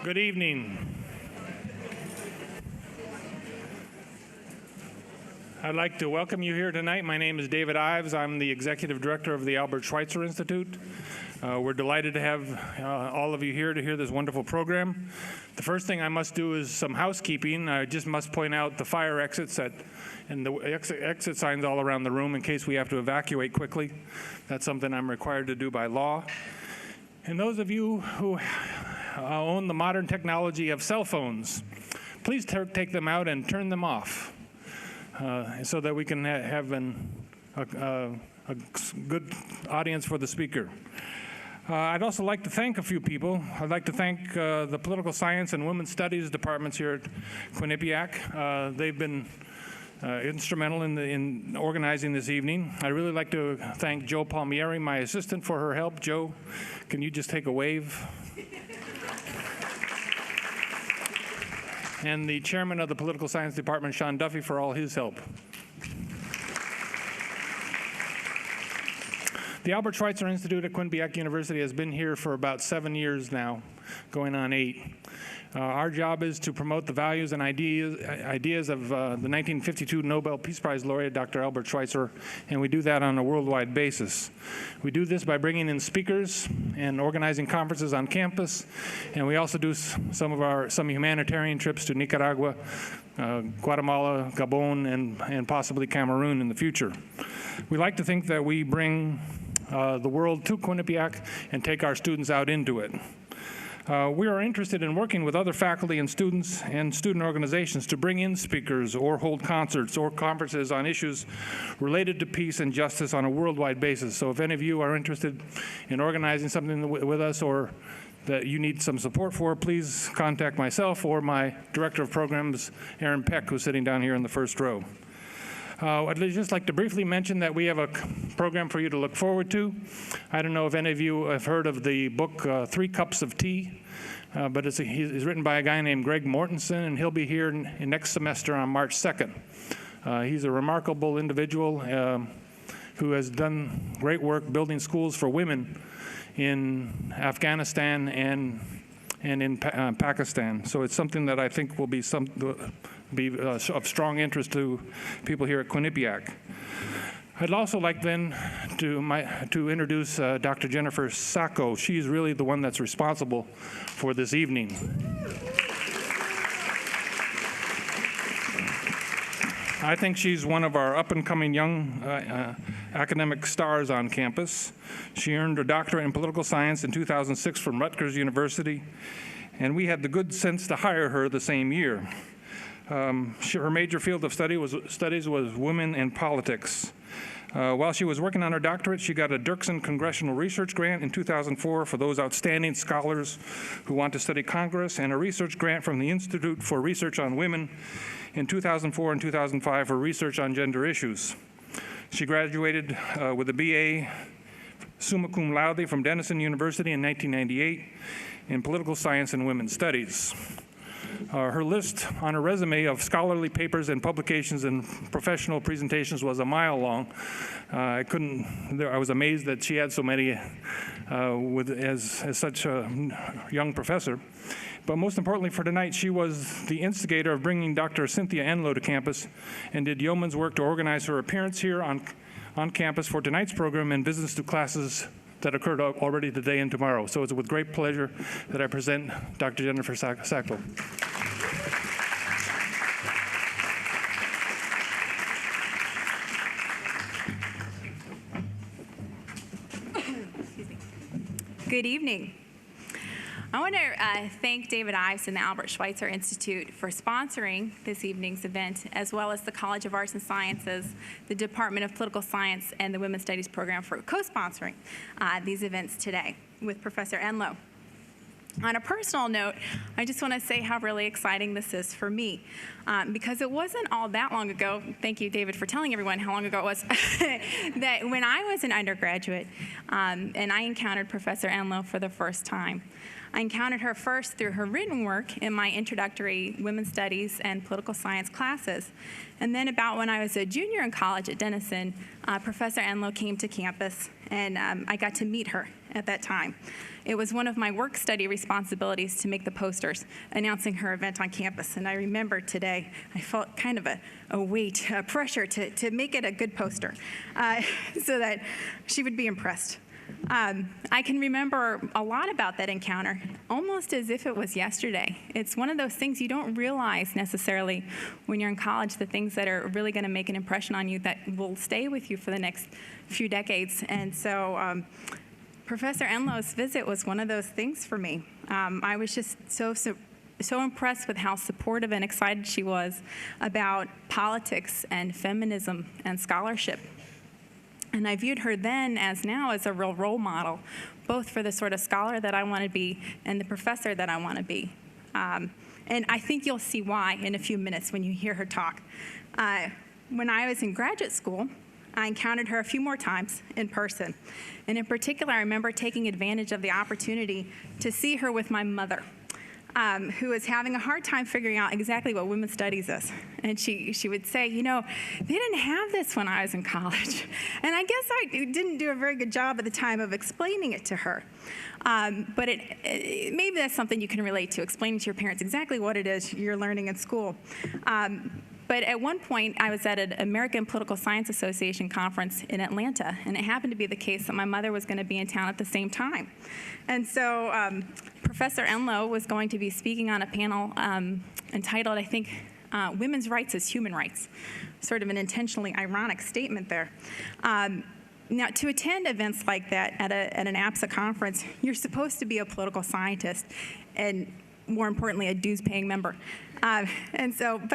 Good evening. I'd like to welcome you here tonight. My name is David Ives. I'm the Executive Director of the Albert Schweitzer Institute. We're delighted to have all of you here to hear this wonderful program. The first thing I must do is some housekeeping. I just must point out the fire exits and the exit signs all around the room in case we have to evacuate quickly. That's something I'm required to do by law. And those of you who own the modern technology of cell phones, please take them out and turn them off so that we can have a good audience for the speaker. I'd also like to thank a few people. I'd like to thank the Political Science and Women's Studies departments here at Quinnipiac. They've been instrumental in organizing this evening. I'd really like to thank Jo Palmieri, my assistant, for her help. Jo, can you just take a wave? And the chairman of the Political Science Department, Sean Duffy, for all his help. The Albert Schweitzer Institute at Quinnipiac University has been here for about 7 years now, going on 8. Our job is to promote the values and ideas of the 1952 Nobel Peace Prize laureate, Dr. Albert Schweitzer, and we do that on a worldwide basis. We do this by bringing in speakers and organizing conferences on campus, and we also do some humanitarian trips to Nicaragua, Guatemala, Gabon, and possibly Cameroon in the future. We like to think that we bring the world to Quinnipiac and take our students out into it. We are interested in working with other faculty and students and student organizations to bring in speakers or hold concerts or conferences on issues related to peace and justice on a worldwide basis. So if any of you are interested in organizing something with us or that you need some support for, please contact myself or my Director of Programs, Aaron Peck, who's sitting down here in the first row. I'd just like to briefly mention that we have a program for you to look forward to. I don't know if any of you have heard of the book 3 Cups of Tea, but it's written by a guy named Greg Mortensen, and he'll be here next semester on March 2nd. He's a remarkable individual who has done great work building schools for women in Afghanistan and in Pakistan. So it's something that I think will be of strong interest to people here at Quinnipiac. I'd also like then to introduce Dr. Jennifer Sacco. She's really the one that's responsible for this evening. I think she's one of our up-and-coming young academic stars on campus. She earned her doctorate in political science in 2006 from Rutgers University, and we had the good sense to hire her the same year. Her major field of studies was women and politics. While she was working on her doctorate, she got a Dirksen Congressional Research Grant in 2004 for those outstanding scholars who want to study Congress, and a research grant from the Institute for Research on Women in 2004 and 2005 for research on gender issues. She graduated with a BA summa cum laude from Denison University in 1998 in political science and women's studies. Her list on her resume of scholarly papers and publications and professional presentations was a mile long. I was amazed that she had so many as such a young professor. But most importantly for tonight, she was the instigator of bringing Dr. Cynthia Enloe to campus and did yeoman's work to organize her appearance here on campus for tonight's program and visits to classes that occurred already today and tomorrow. So it's with great pleasure that I present Dr. Jennifer Sacco. Good evening. I want to thank David Ives and the Albert Schweitzer Institute for sponsoring this evening's event, as well as the College of Arts and Sciences, the Department of Political Science, and the Women's Studies Program for co-sponsoring these events today with Professor Enloe. On a personal note, I just want to say how really exciting this is for me, because it wasn't all that long ago, thank you, David, for telling everyone how long ago it was, that when I was an undergraduate and I encountered Professor Enloe for the first time. I encountered her first through her written work in my introductory women's studies and political science classes. And then about when I was a junior in college at Denison, Professor Enloe came to campus, and I got to meet her at that time. It was one of my work study responsibilities to make the posters announcing her event on campus. And I remember today, I felt kind of a weight, a pressure to make it a good poster so that she would be impressed. I can remember a lot about that encounter, almost as if it was yesterday. It's one of those things you don't realize necessarily when you're in college, the things that are really going to make an impression on you that will stay with you for the next few decades. And so Professor Enloe's visit was one of those things for me. I was just so impressed with how supportive and excited she was about politics and feminism and scholarship. And I viewed her then as now as a real role model, both for the sort of scholar that I want to be and the professor that I want to be. And I think you'll see why in a few minutes when you hear her talk. When I was in graduate school, I encountered her a few more times in person. And in particular, I remember taking advantage of the opportunity to see her with my mother, who was having a hard time figuring out exactly what women's studies is. And she would say, you know, they didn't have this when I was in college. And I guess I didn't do a very good job at the time of explaining it to her. But maybe that's something you can relate to, explaining to your parents exactly what it is you're learning in school. But at one point, I was at an American Political Science Association conference in Atlanta, and it happened to be the case that my mother was going to be in town at the same time. And so Professor Enloe was going to be speaking on a panel entitled, I think, Women's Rights as Human Rights, sort of an intentionally ironic statement there. Now, to attend events like that at an APSA conference, you're supposed to be a political scientist and, more importantly, a dues-paying member. But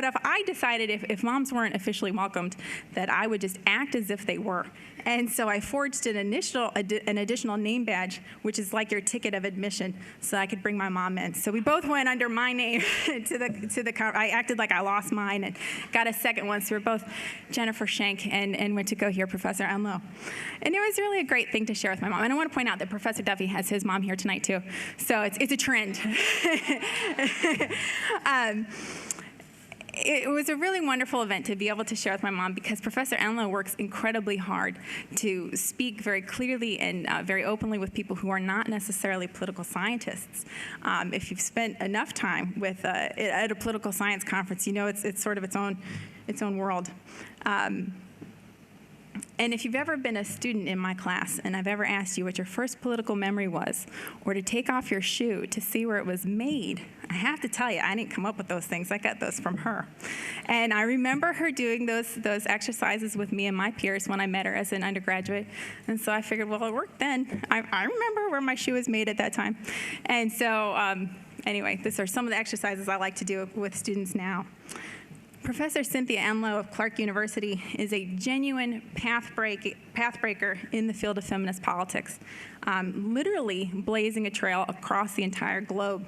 if I decided if moms weren't officially welcomed, that I would just act as if they were. And so I forged an additional name badge, which is like your ticket of admission, so I could bring my mom in. So we both went under my name to the I acted like I lost mine and got a second one. So we were both Jennifer Shank and went to go hear Professor Enloe. And it was really a great thing to share with my mom. And I want to point out that Professor Duffy has his mom here tonight too. So it's a trend. It was a really wonderful event to be able to share with my mom because Professor Enloe works incredibly hard to speak very clearly and very openly with people who are not necessarily political scientists. If you've spent enough time with at a political science conference, you know it's sort of its own world. And if you've ever been a student in my class and I've ever asked you what your first political memory was, or to take off your shoe to see where it was made, I have to tell you, I didn't come up with those things. I got those from her. And I remember her doing those exercises with me and my peers when I met her as an undergraduate. And so I figured, well, it worked then. I remember where my shoe was made at that time. And so anyway, these are some of the exercises I like to do with students now. Professor Cynthia Enloe of Clark University is a genuine pathbreaker in the field of feminist politics, literally blazing a trail across the entire globe.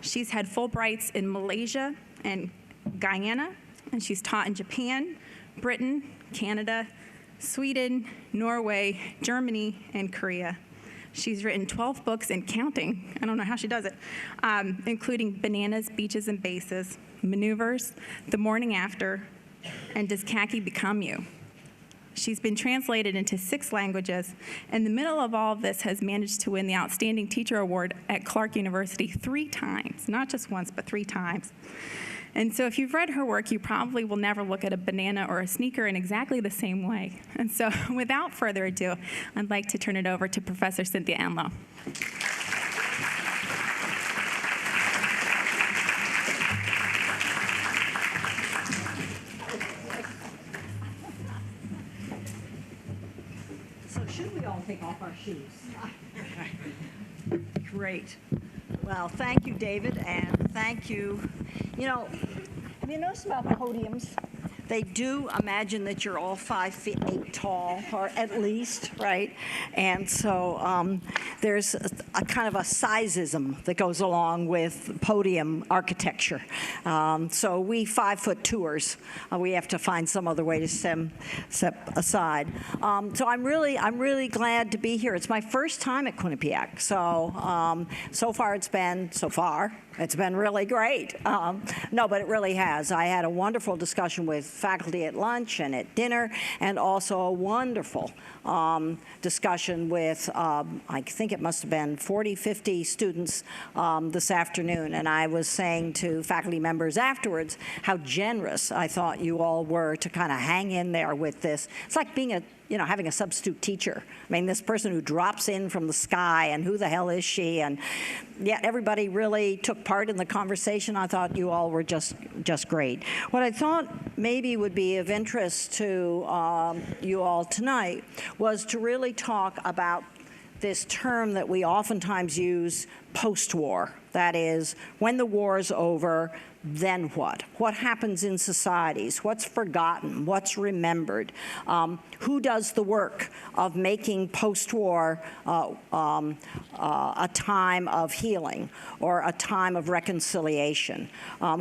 She's had Fulbrights in Malaysia and Guyana, and she's taught in Japan, Britain, Canada, Sweden, Norway, Germany, and Korea. She's written 12 books and counting. I don't know how she does it, including Bananas, Beaches, and Bases, Maneuvers, The Morning After, and Does Khaki Become You? She's been translated into 6 languages, and in the middle of all of this has managed to win the Outstanding Teacher Award at Clark University 3 times, not just once, but 3 times. And so if you've read her work, you probably will never look at a banana or a sneaker in exactly the same way. And so without further ado, I'd like to turn it over to Professor Cynthia Enloe. So should we all take off our shoes? Great. Well, thank you, David, and thank you. You know, have you noticed about podiums? They do imagine that you're all 5 feet 8 tall, or at least, right? And so there's a kind of a sizeism that goes along with podium architecture. So we 5'2"ers, we have to find some other way to step aside. So I'm really glad to be here. It's my first time at Quinnipiac. So far it's been really great. No, but it really has. I had a wonderful discussion with faculty at lunch and at dinner, and also a wonderful discussion with, I think it must have been 40, 50 students this afternoon. And I was saying to faculty members afterwards how generous I thought you all were to kind of hang in there with this. It's like being having a substitute teacher. I mean, this person who drops in from the sky, and who the hell is she? And yet everybody really took part in the conversation. I thought you all were just great. What I thought maybe would be of interest to you all tonight was to really talk about this term that we oftentimes use, post-war. That is, when the war is over, then what? What happens in societies? What's forgotten? What's remembered? Who does the work of making post-war a time of healing or a time of reconciliation?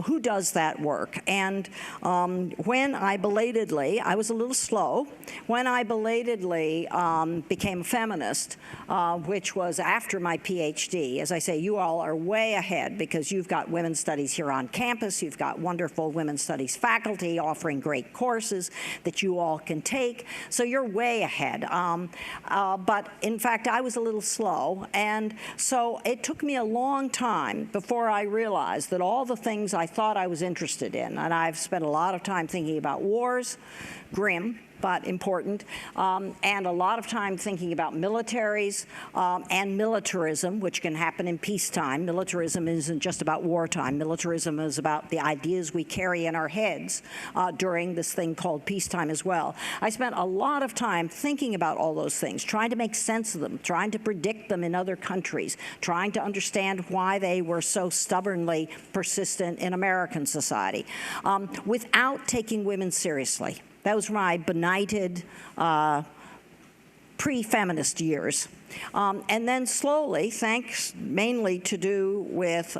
Who does that work? And when I belatedly, I was a little slow, when I belatedly became a feminist, which was after my PhD, as I say, you all are way ahead because you've got women's studies here on campus, you've got wonderful women's studies faculty offering great courses that you all can take, so you're way ahead. But in fact, I was a little slow, and so it took me a long time before I realized that all the things I thought I was interested in, and I've spent a lot of time thinking about wars, grim, but important, and a lot of time thinking about militaries and militarism, which can happen in peacetime. Militarism isn't just about wartime. Militarism is about the ideas we carry in our heads during this thing called peacetime as well. I spent a lot of time thinking about all those things, trying to make sense of them, trying to predict them in other countries, trying to understand why they were so stubbornly persistent in American society, without taking women seriously. That was my benighted pre-feminist years. And then slowly, thanks mainly to do with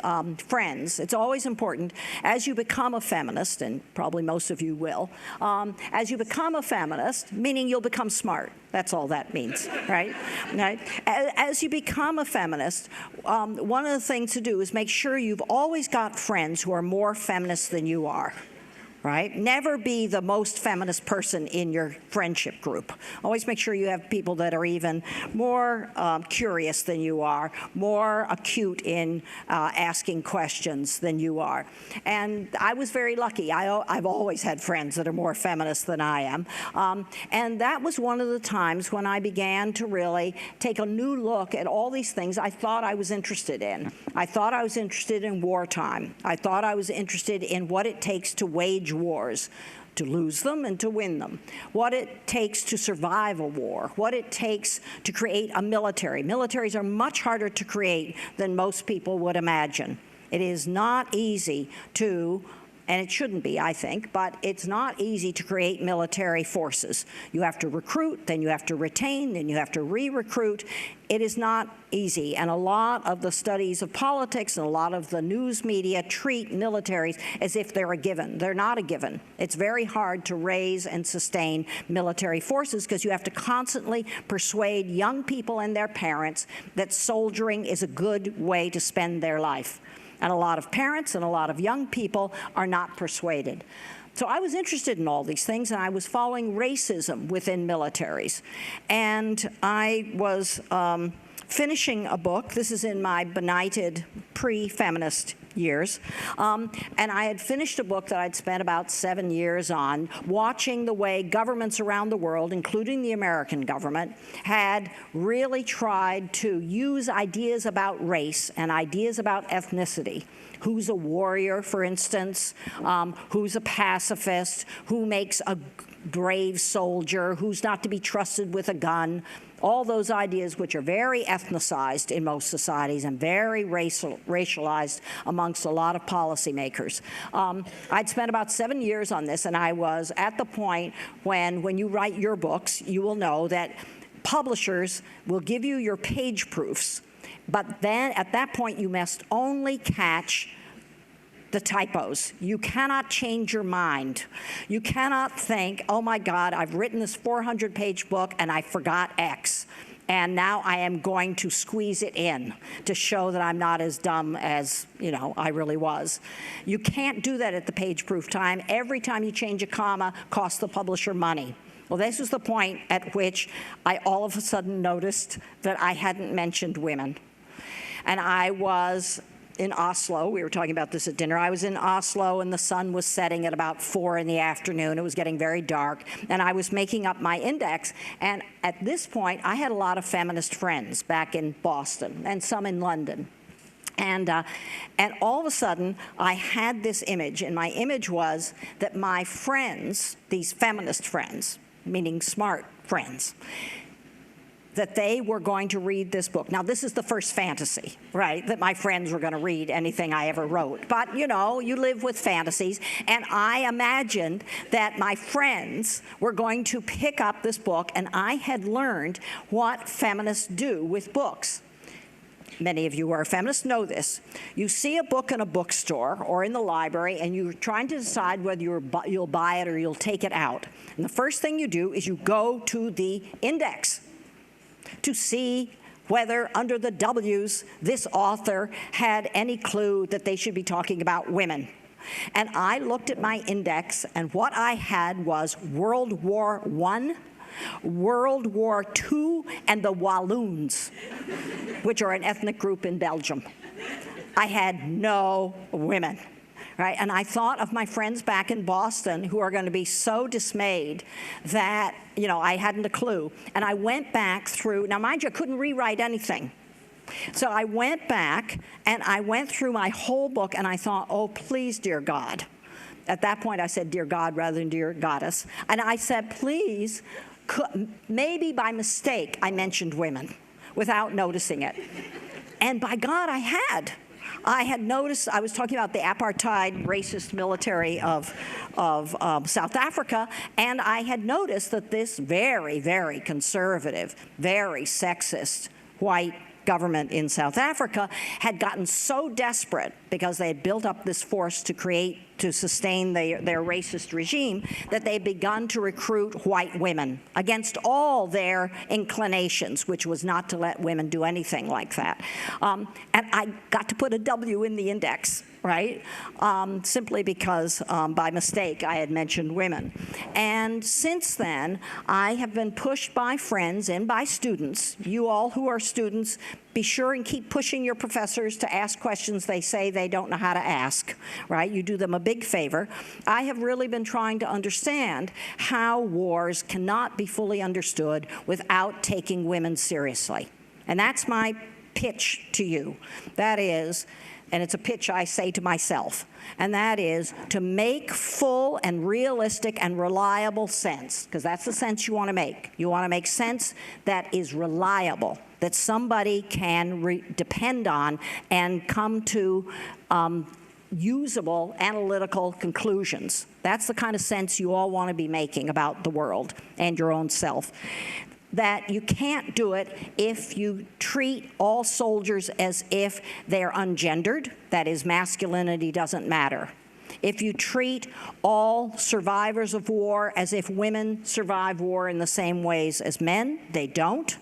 friends, it's always important, as you become a feminist, and probably most of you will, as you become a feminist, meaning you'll become smart. That's all that means, right? As you become a feminist, one of the things to do is make sure you've always got friends who are more feminist than you are. Right? Never be the most feminist person in your friendship group. Always make sure you have people that are even more curious than you are, more acute in asking questions than you are. And I was very lucky. I've always had friends that are more feminist than I am. And that was one of the times when I began to really take a new look at all these things I thought I was interested in. I thought I was interested in wartime. I thought I was interested in what it takes to wage wars, to lose them and to win them, what it takes to survive a war, what it takes to create a military. Militaries are much harder to create than most people would imagine. It is not easy to, and it shouldn't be, I think, but it's not easy to create military forces. You have to recruit, then you have to retain, then you have to re-recruit. It is not easy, and a lot of the studies of politics and a lot of the news media treat militaries as if they're a given. They're not a given. It's very hard to raise and sustain military forces because you have to constantly persuade young people and their parents that soldiering is a good way to spend their life. And a lot of parents and a lot of young people are not persuaded. So I was interested in all these things, and I was following racism within militaries. And I was finishing a book. This is in my benighted pre-feminist years. And I had finished a book that I'd spent about 7 years on, watching the way governments around the world, including the American government, had really tried to use ideas about race and ideas about ethnicity. Who's a warrior, for instance? Who's a pacifist? Who makes a brave soldier? Who's not to be trusted with a gun? All those ideas which are very ethnicized in most societies and very racialized amongst a lot of policymakers. I'd spent about 7 years on this, and I was at the point when you write your books, you will know that publishers will give you your page proofs, but then at that point you must only catch the typos. You cannot change your mind. You cannot think, oh my God, I've written this 400-page book and I forgot X. And now I am going to squeeze it in to show that I'm not as dumb as, I really was. You can't do that at the page-proof time. Every time you change a comma, costs the publisher money. Well, this was the point at which I all of a sudden noticed that I hadn't mentioned women. And I was in Oslo. We were talking about this at dinner. I was in Oslo, and the sun was setting at about 4 in the afternoon. It was getting very dark, and I was making up my index. And at this point, I had a lot of feminist friends back in Boston and some in London. And all of a sudden, I had this image, and my image was that my friends, these feminist friends, meaning smart friends, that they were going to read this book. Now, this is the first fantasy, right, that my friends were going to read anything I ever wrote. But, you live with fantasies. And I imagined that my friends were going to pick up this book, and I had learned what feminists do with books. Many of you who are feminists know this. You see a book in a bookstore or in the library, and you're trying to decide whether you'll buy it or you'll take it out. And the first thing you do is you go to the index to see whether under the W's this author had any clue that they should be talking about women. And I looked at my index, and what I had was World War I, World War II, and the Walloons, which are an ethnic group in Belgium. I had no women. Right? And I thought of my friends back in Boston who are going to be so dismayed that, I hadn't a clue. And I went back through, now mind you, I couldn't rewrite anything. So I went back and I went through my whole book, and I thought, oh, please, dear God. At that point, I said, dear God, rather than dear goddess. And I said, please, maybe by mistake I mentioned women without noticing it. And by God, I had. I had noticed, I was talking about the apartheid racist military of South Africa, and I had noticed that this very, very conservative, very sexist white government in South Africa had gotten so desperate because they had built up this force to sustain their racist regime that they had begun to recruit white women against all their inclinations, which was not to let women do anything like that. And I got to put a W in the index, right? Simply because by mistake I had mentioned women. And since then, I have been pushed by friends and by students. You all who are students, be sure and keep pushing your professors to ask questions they say they don't know how to ask, right? You do them a big favor. I have really been trying to understand how wars cannot be fully understood without taking women seriously. And that's my pitch to you. That is, and it's a pitch I say to myself, and that is to make full and realistic and reliable sense, because that's the sense you want to make. You want to make sense that is reliable, that somebody can depend on and come to usable analytical conclusions. That's the kind of sense you all want to be making about the world and your own self. That you can't do it if you treat all soldiers as if they're ungendered, that is, masculinity doesn't matter. If you treat all survivors of war as if women survive war in the same ways as men, they don't.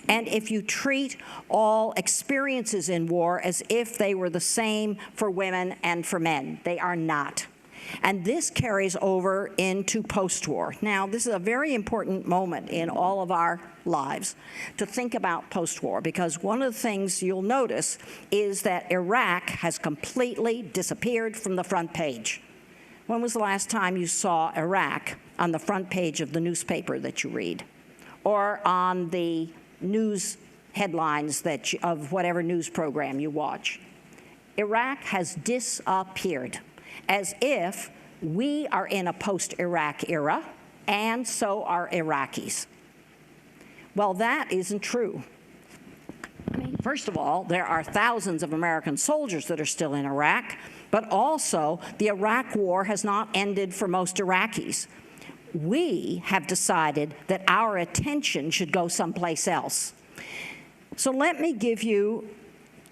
And if you treat all experiences in war as if they were the same for women and for men, they are not. And this carries over into post-war. Now, this is a very important moment in all of our lives to think about post-war, because one of the things you'll notice is that Iraq has completely disappeared from the front page. When was the last time you saw Iraq on the front page of the newspaper that you read, or on the news headlines of whatever news program you watch? Iraq has disappeared, as if we are in a post-Iraq era, and so are Iraqis. Well, that isn't true. I mean, first of all, there are thousands of American soldiers that are still in Iraq, but also the Iraq war has not ended for most Iraqis. We have decided that our attention should go someplace else. So let me give you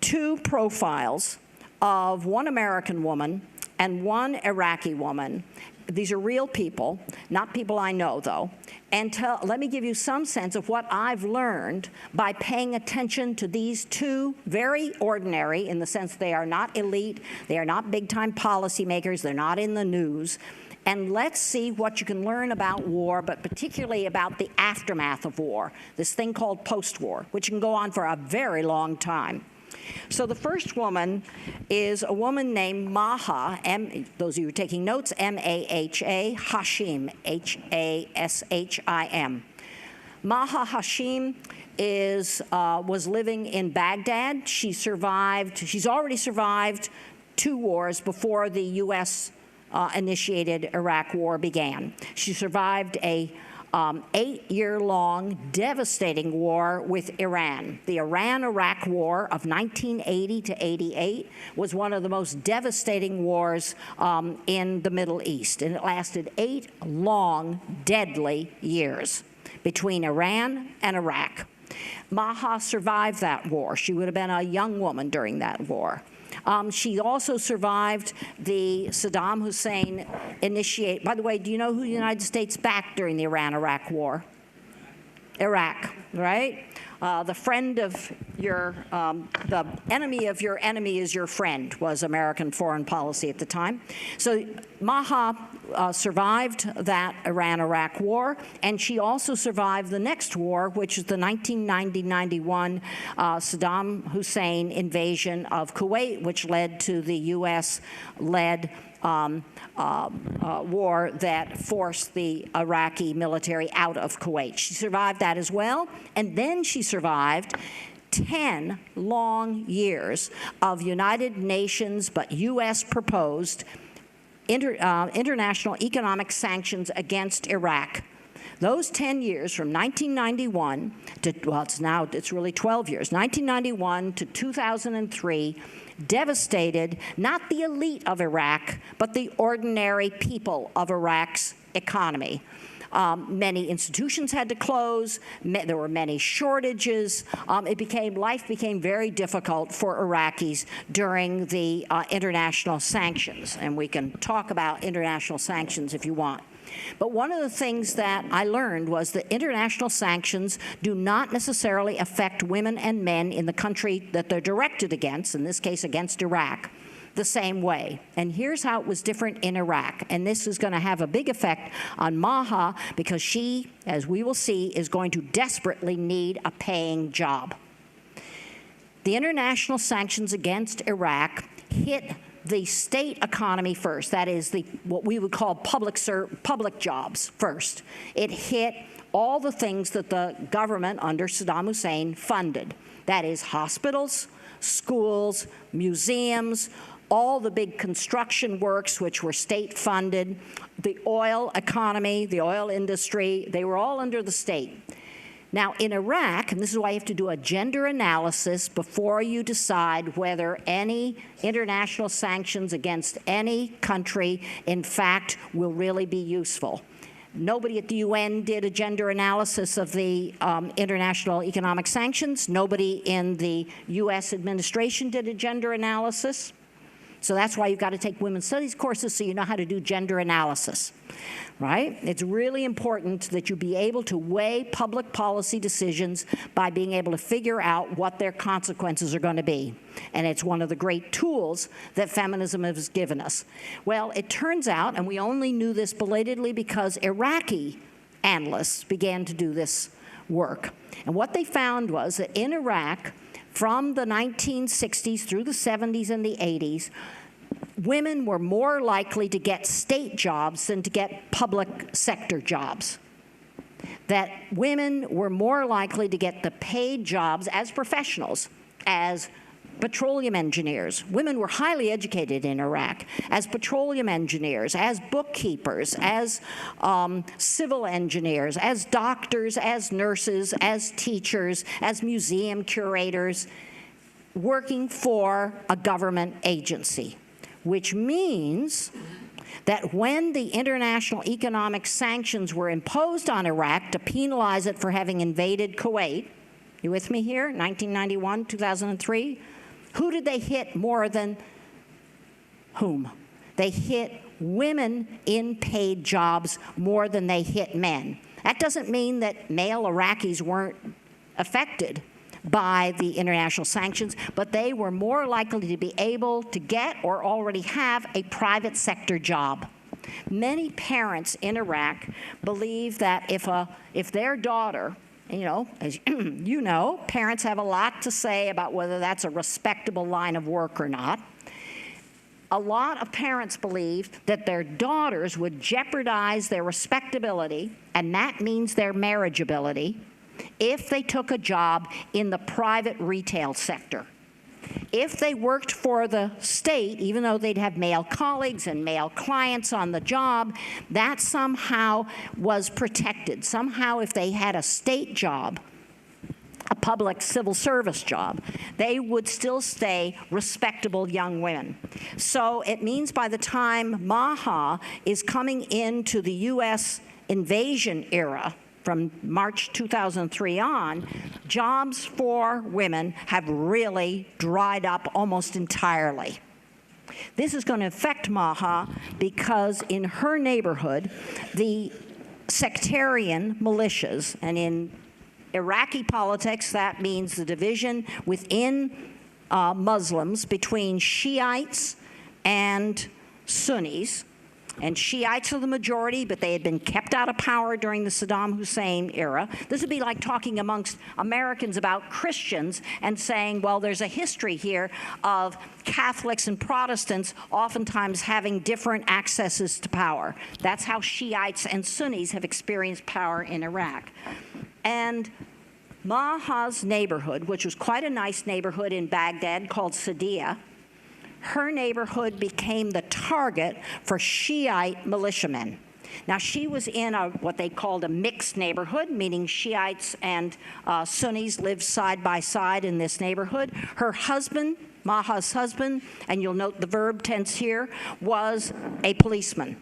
two profiles of one American woman and one Iraqi woman. These are real people, not people I know, though. and let me give you some sense of what I've learned by paying attention to these two very ordinary, in the sense they are not elite, they are not big-time policymakers, they're not in the news. And let's see what you can learn about war, but particularly about the aftermath of war, this thing called post-war, which can go on for a very long time. So the first woman is a woman named Maha, those of you who are taking notes, M-A-H-A, Hashim, H-A-S-H-I-M. Maha Hashim was living in Baghdad. She's already survived 2 wars before the U.S. Initiated Iraq war began. She survived a 8-year-long devastating war with Iran. The Iran-Iraq War of 1980 to 88 was one of the most devastating wars in the Middle East, and it lasted 8 long, deadly years between Iran and Iraq. Maha survived that war. She would have been a young woman during that war. She also survived the Saddam Hussein initiate. By the way, do you know who the United States backed during the Iran-Iraq War? Iraq, right? The friend of the enemy of your enemy is your friend was American foreign policy at the time. So Maha survived that Iran-Iraq war, and she also survived the next war, which is the 1990-91 Saddam Hussein invasion of Kuwait, which led to the U.S.-led war that forced the Iraqi military out of Kuwait. She survived that as well, and then she survived 10 long years of United Nations but U.S. proposed international economic sanctions against Iraq. Those 10 years from 1991 to, well, it's really 12 years, 1991 to 2003, devastated not the elite of Iraq, but the ordinary people of Iraq's economy. Many institutions had to close. There were many shortages. Life became very difficult for Iraqis during the international sanctions. And we can talk about international sanctions if you want. But one of the things that I learned was that international sanctions do not necessarily affect women and men in the country that they're directed against, in this case against Iraq, the same way. And here's how it was different in Iraq. And this is going to have a big effect on Maha because she, as we will see, is going to desperately need a paying job. The international sanctions against Iraq hit the state economy first. That is what we would call public jobs first. It hit all the things that the government under Saddam Hussein funded. That is hospitals, schools, museums, all the big construction works which were state funded, the oil economy, the oil industry, they were all under the state. Now, in Iraq, and this is why you have to do a gender analysis before you decide whether any international sanctions against any country, in fact, will really be useful. Nobody at the UN did a gender analysis of the international economic sanctions. Nobody in the U.S. administration did a gender analysis. So that's why you've got to take women's studies courses so you know how to do gender analysis, right? It's really important that you be able to weigh public policy decisions by being able to figure out what their consequences are going to be. And it's one of the great tools that feminism has given us. Well, it turns out, and we only knew this belatedly because Iraqi analysts began to do this work. And what they found was that in Iraq, from the 1960s through the 70s and the 80s, women were more likely to get state jobs than to get public sector jobs. That women were more likely to get the paid jobs as professionals, as petroleum engineers. Women were highly educated in Iraq as petroleum engineers, as bookkeepers, as civil engineers, as doctors, as nurses, as teachers, as museum curators, working for a government agency, which means that when the international economic sanctions were imposed on Iraq to penalize it for having invaded Kuwait, you with me here, 1991, 2003, who did they hit more than whom? They hit women in paid jobs more than they hit men. That doesn't mean that male Iraqis weren't affected by the international sanctions, but they were more likely to be able to get or already have a private sector job. Many parents in Iraq believe that if their daughter, you know, as you know, parents have a lot to say about whether that's a respectable line of work or not. A lot of parents believe that their daughters would jeopardize their respectability, and that means their marriageability, if they took a job in the private retail sector. If they worked for the state, even though they'd have male colleagues and male clients on the job, that somehow was protected. Somehow, if they had a state job, a public civil service job, they would still stay respectable young women. So it means by the time Maha is coming into the U.S. invasion era, from March 2003 on, jobs for women have really dried up almost entirely. This is going to affect Maha because in her neighborhood, the sectarian militias, and in Iraqi politics, that means the division within Muslims between Shiites and Sunnis. And Shiites are the majority, but they had been kept out of power during the Saddam Hussein era. This would be like talking amongst Americans about Christians and saying, well, there's a history here of Catholics and Protestants oftentimes having different accesses to power. That's how Shiites and Sunnis have experienced power in Iraq. And Maha's neighborhood, which was quite a nice neighborhood in Baghdad called Sadia, her neighborhood became the target for Shiite militiamen. Now, she was in what they called a mixed neighborhood, meaning Shiites and Sunnis lived side by side in this neighborhood. Her husband, Maha's husband, and you'll note the verb tense here, was a policeman.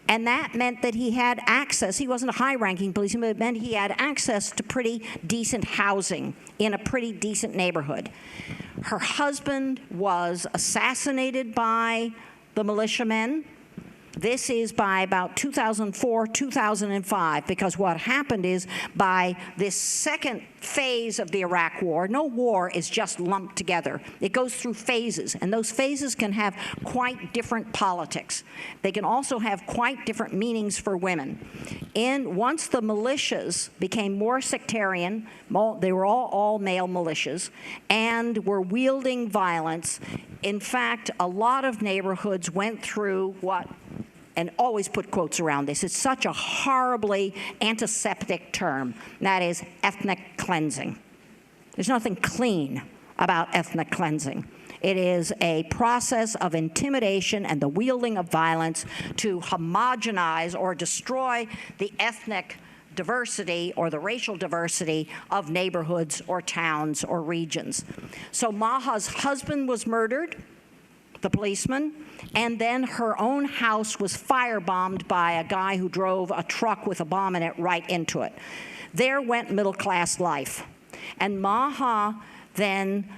And that meant that he had access. He wasn't a high-ranking policeman, but it meant he had access to pretty decent housing in a pretty decent neighborhood. Her husband was assassinated by the militiamen. This is by about 2004, 2005, because what happened is by this second phase of the Iraq War, no war is just lumped together. It goes through phases, and those phases can have quite different politics. They can also have quite different meanings for women. Once the militias became more sectarian, they were all male militias, and were wielding violence. In fact, a lot of neighborhoods went through what, and always put quotes around this, it's such a horribly antiseptic term, that is ethnic cleansing. There's nothing clean about ethnic cleansing. It is a process of intimidation and the wielding of violence to homogenize or destroy the ethnic diversity or the racial diversity of neighborhoods or towns or regions. So Maha's husband was murdered, the policeman, and then her own house was firebombed by a guy who drove a truck with a bomb in it right into it. There went middle-class life. And Maha then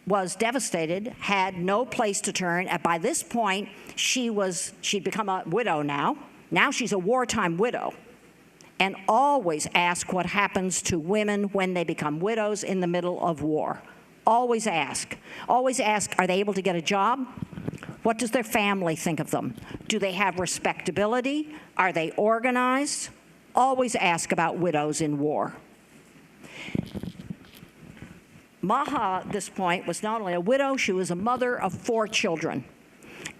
was devastated, had no place to turn. And by this point, she'd become a widow now. Now she's a wartime widow. And always ask what happens to women when they become widows in the middle of war. Always ask. Always ask, are they able to get a job? What does their family think of them? Do they have respectability? Are they organized? Always ask about widows in war. Maha, at this point, was not only a widow, she was a mother of 4 children.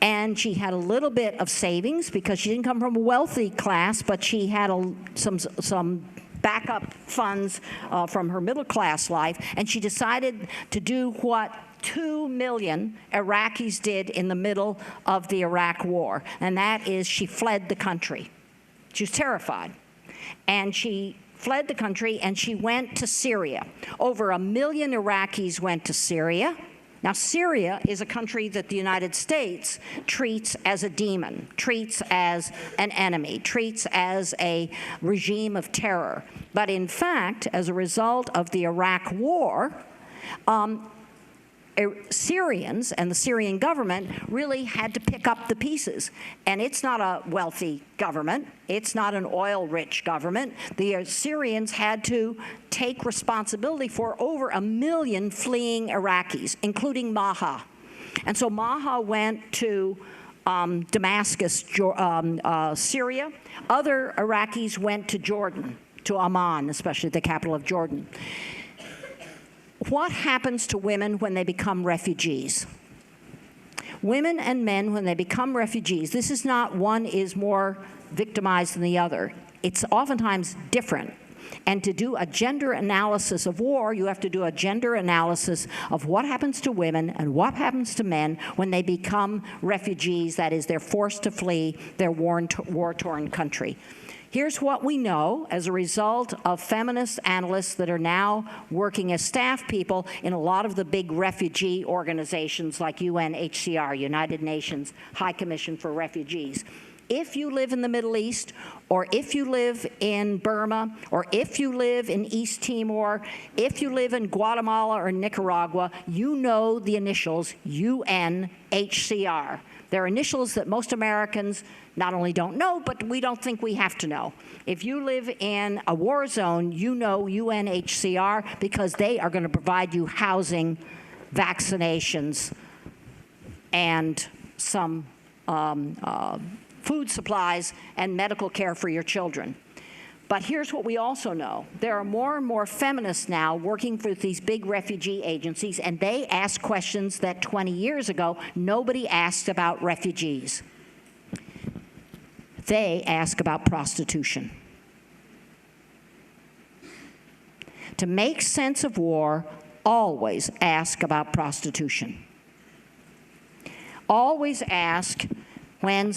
And she had a little bit of savings because she didn't come from a wealthy class, but she had some backup funds from her middle class life, and she decided to do what 2 million Iraqis did in the middle of the Iraq War, and that is she fled the country. She was terrified, and she fled the country and she went to Syria. Over 1 million Iraqis went to Syria. Now, Syria is a country that the United States treats as a demon, treats as an enemy, treats as a regime of terror. But in fact, as a result of the Iraq War, Syrians and the Syrian government really had to pick up the pieces. And it's not a wealthy government. It's not an oil-rich government. The Syrians had to take responsibility for over 1 million fleeing Iraqis, including Maha. And so Maha went to Damascus, Syria. Other Iraqis went to Jordan, to Amman, especially the capital of Jordan. What happens to women when they become refugees? Women and men, when they become refugees, this is not one is more victimized than the other. It's oftentimes different. And to do a gender analysis of war, you have to do a gender analysis of what happens to women and what happens to men when they become refugees, that is, they're forced to flee their war-torn country. Here's what we know as a result of feminist analysts that are now working as staff people in a lot of the big refugee organizations like UNHCR, United Nations High Commission for Refugees. If you live in the Middle East, or if you live in Burma, or if you live in East Timor, if you live in Guatemala or Nicaragua, you know the initials UNHCR. They're initials that most Americans not only don't know, but we don't think we have to know. If you live in a war zone, you know UNHCR because they are going to provide you housing, vaccinations, and some food supplies and medical care for your children. But here's what we also know. There are more and more feminists now working for these big refugee agencies, and they ask questions that 20 years ago nobody asked about refugees. They ask about prostitution. To make sense of war, always ask about prostitution. Always ask, when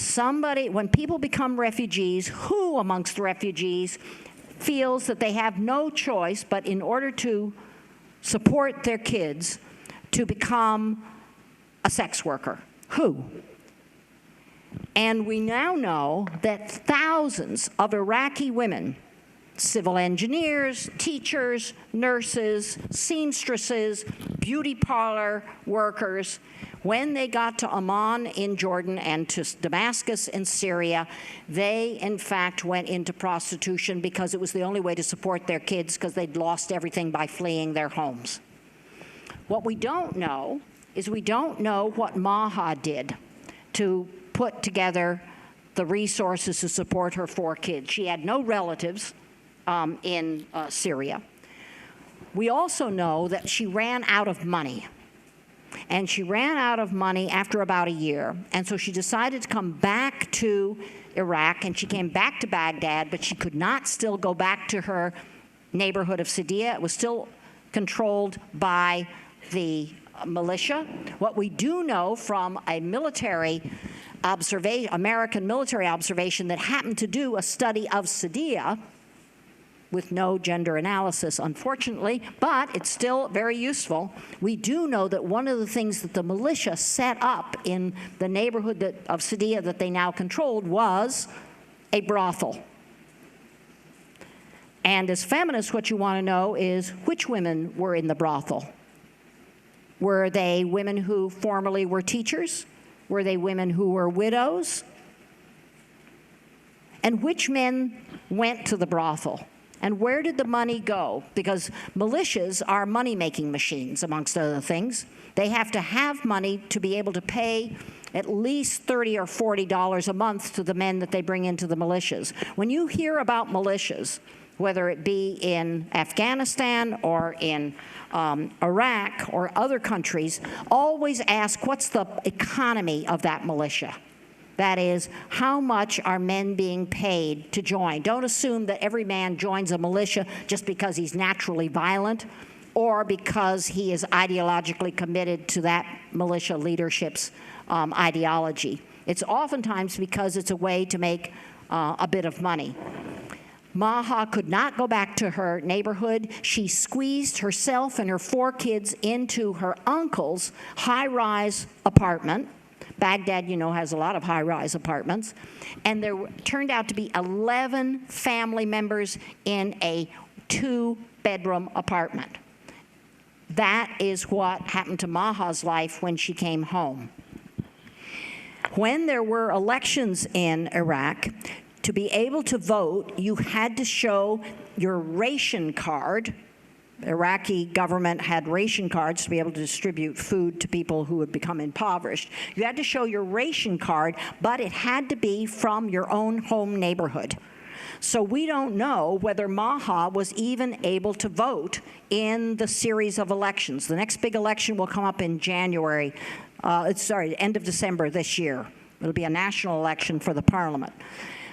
people become refugees, who amongst the refugees feels that they have no choice but in order to support their kids to become a sex worker? Who? And we now know that thousands of Iraqi women, civil engineers, teachers, nurses, seamstresses, beauty parlor workers, when they got to Amman in Jordan and to Damascus in Syria, they, in fact, went into prostitution because it was the only way to support their kids because they'd lost everything by fleeing their homes. What we don't know is we don't know what Maha did to put together the resources to support her 4 kids. She had no relatives in Syria. We also know that she ran out of money. And she ran out of money after about a year. And so she decided to come back to Iraq, and she came back to Baghdad, but she could not still go back to her neighborhood of Sadia. It was still controlled by the militia. What we do know from a American military observation that happened to do a study of Sadia, with no gender analysis, unfortunately, but it's still very useful. We do know that one of the things that the militia set up in the neighborhood of Sadia that they now controlled was a brothel. And as feminists, what you want to know is which women were in the brothel. Were they women who formerly were teachers? Were they women who were widows? And which men went to the brothel? And where did the money go? Because militias are money-making machines, amongst other things. They have to have money to be able to pay at least $30 or $40 a month to the men that they bring into the militias. When you hear about militias, whether it be in Afghanistan or in Iraq or other countries, always ask, what's the economy of that militia? That is, how much are men being paid to join? Don't assume that every man joins a militia just because he's naturally violent or because he is ideologically committed to that militia leadership's ideology. It's oftentimes because it's a way to make a bit of money. Maha could not go back to her neighborhood. She squeezed herself and her 4 kids into her uncle's high-rise apartment. Baghdad, you know, has a lot of high-rise apartments. And there turned out to be 11 family members in a 2-bedroom apartment. That is what happened to Maha's life when she came home. When there were elections in Iraq, to be able to vote, you had to show your ration card. The Iraqi government had ration cards to be able to distribute food to people who had become impoverished. You had to show your ration card, but it had to be from your own home neighborhood. So we don't know whether Maha was even able to vote in the series of elections. The next big election will come up in January, end of December this year. It'll be a national election for the parliament.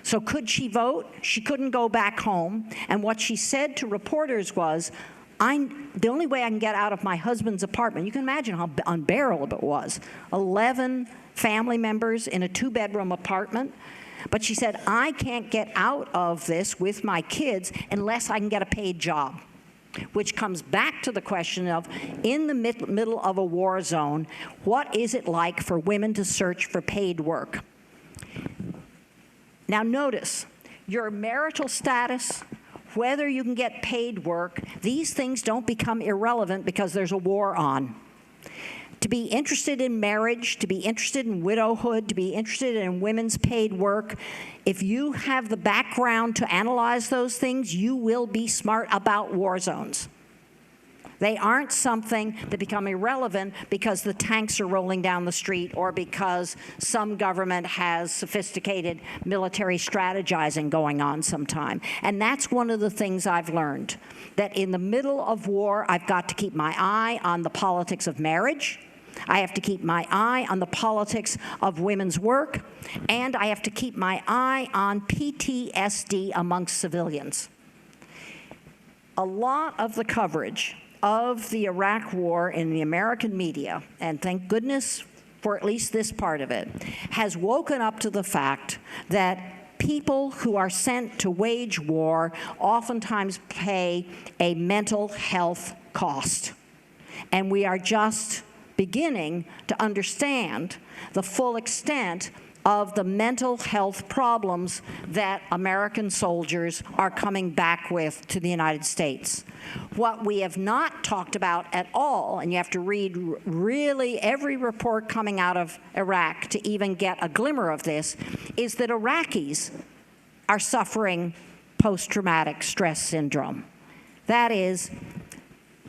So could she vote? She couldn't go back home. And what she said to reporters was, the only way I can get out of my husband's apartment, you can imagine how unbearable it was, 11 family members in a 2-bedroom apartment. But she said, I can't get out of this with my kids unless I can get a paid job, which comes back to the question of, in the middle of a war zone, what is it like for women to search for paid work? Now notice, your marital status, whether you can get paid work, these things don't become irrelevant because there's a war on. To be interested in marriage, to be interested in widowhood, to be interested in women's paid work, if you have the background to analyze those things, you will be smart about war zones. They aren't something that become irrelevant because the tanks are rolling down the street or because some government has sophisticated military strategizing going on sometime. And that's one of the things I've learned, that in the middle of war, I've got to keep my eye on the politics of marriage. I have to keep my eye on the politics of women's work, and I have to keep my eye on PTSD amongst civilians. A lot of the coverage of the Iraq War in the American media, and thank goodness for at least this part of it, has woken up to the fact that people who are sent to wage war oftentimes pay a mental health cost. And we are just beginning to understand the full extent of the mental health problems that American soldiers are coming back with to the United States. What we have not talked about at all, and you have to read really every report coming out of Iraq to even get a glimmer of this, is that Iraqis are suffering post-traumatic stress syndrome. That is,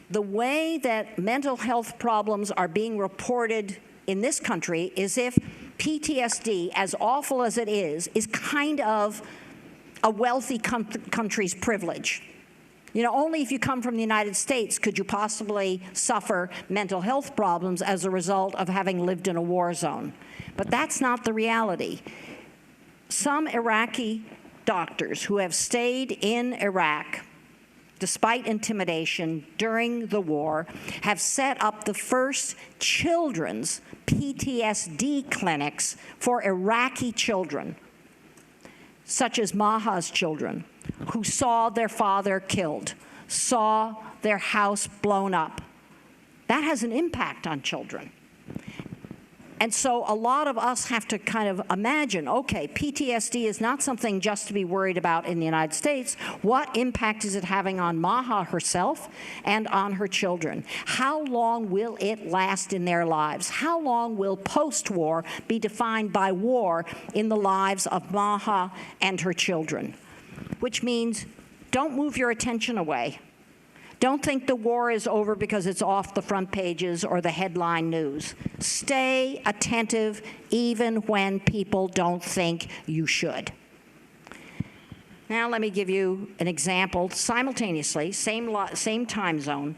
the way that mental health problems are being reported in this country is if PTSD, as awful as it is kind of a wealthy country's privilege. You know, only if you come from the United States could you possibly suffer mental health problems as a result of having lived in a war zone. But that's not the reality. Some Iraqi doctors who have stayed in Iraq despite intimidation during the war, have set up the first children's PTSD clinics for Iraqi children, such as Maha's children, who saw their father killed, saw their house blown up. That has an impact on children. And so a lot of us have to kind of imagine, okay, PTSD is not something just to be worried about in the United States. What impact is it having on Maha herself and on her children? How long will it last in their lives? How long will post-war be defined by war in the lives of Maha and her children? Which means don't move your attention away. Don't think the war is over because it's off the front pages or the headline news. Stay attentive even when people don't think you should. Now let me give you an example simultaneously, same time zone,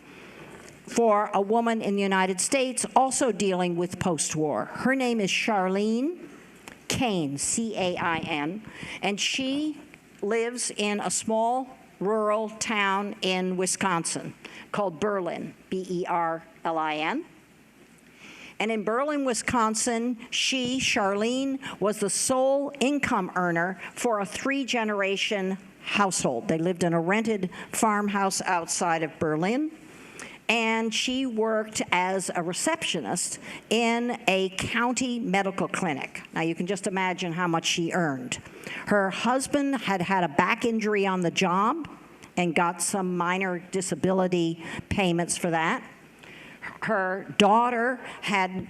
for a woman in the United States also dealing with post-war. Her name is Charlene Cain, C-A-I-N, and she lives in a small rural town in Wisconsin called Berlin, B-E-R-L-I-N. And in Berlin, Wisconsin, she, Charlene, was the sole income earner for a 3-generation household. They lived in a rented farmhouse outside of Berlin. And she worked as a receptionist in a county medical clinic. Now, you can just imagine how much she earned. Her husband had had a back injury on the job and got some minor disability payments for that. Her daughter had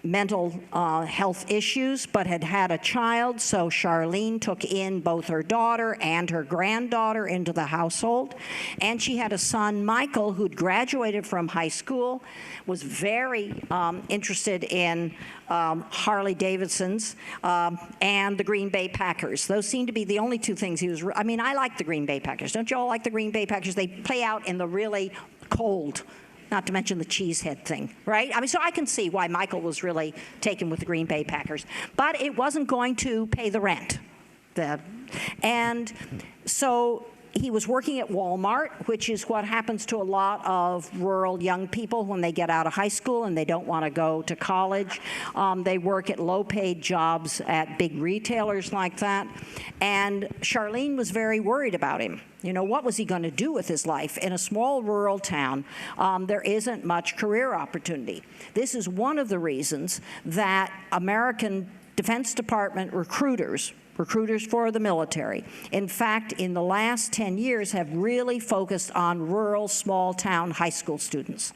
mental health issues, but had had a child, so Charlene took in both her daughter and her granddaughter into the household. And she had a son, Michael, who'd graduated from high school, was very interested in Harley Davidsons and the Green Bay Packers. Those seem to be the only two things he was, I mean, I like the Green Bay Packers. Don't you all like the Green Bay Packers? They play out in the really cold, not to mention the cheesehead thing, right? I mean, so I can see why Michael was really taken with the Green Bay Packers. But it wasn't going to pay the rent. And so he was working at Walmart, which is what happens to a lot of rural young people when they get out of high school and they don't want to go to college. They work at low-paid jobs at big retailers like that. And Charlene was very worried about him. You know, what was he going to do with his life? In a small rural town, there isn't much career opportunity. This is one of the reasons that American Defense Department recruiters for the military, in fact, in the last 10 years, have really focused on rural, small-town high school students.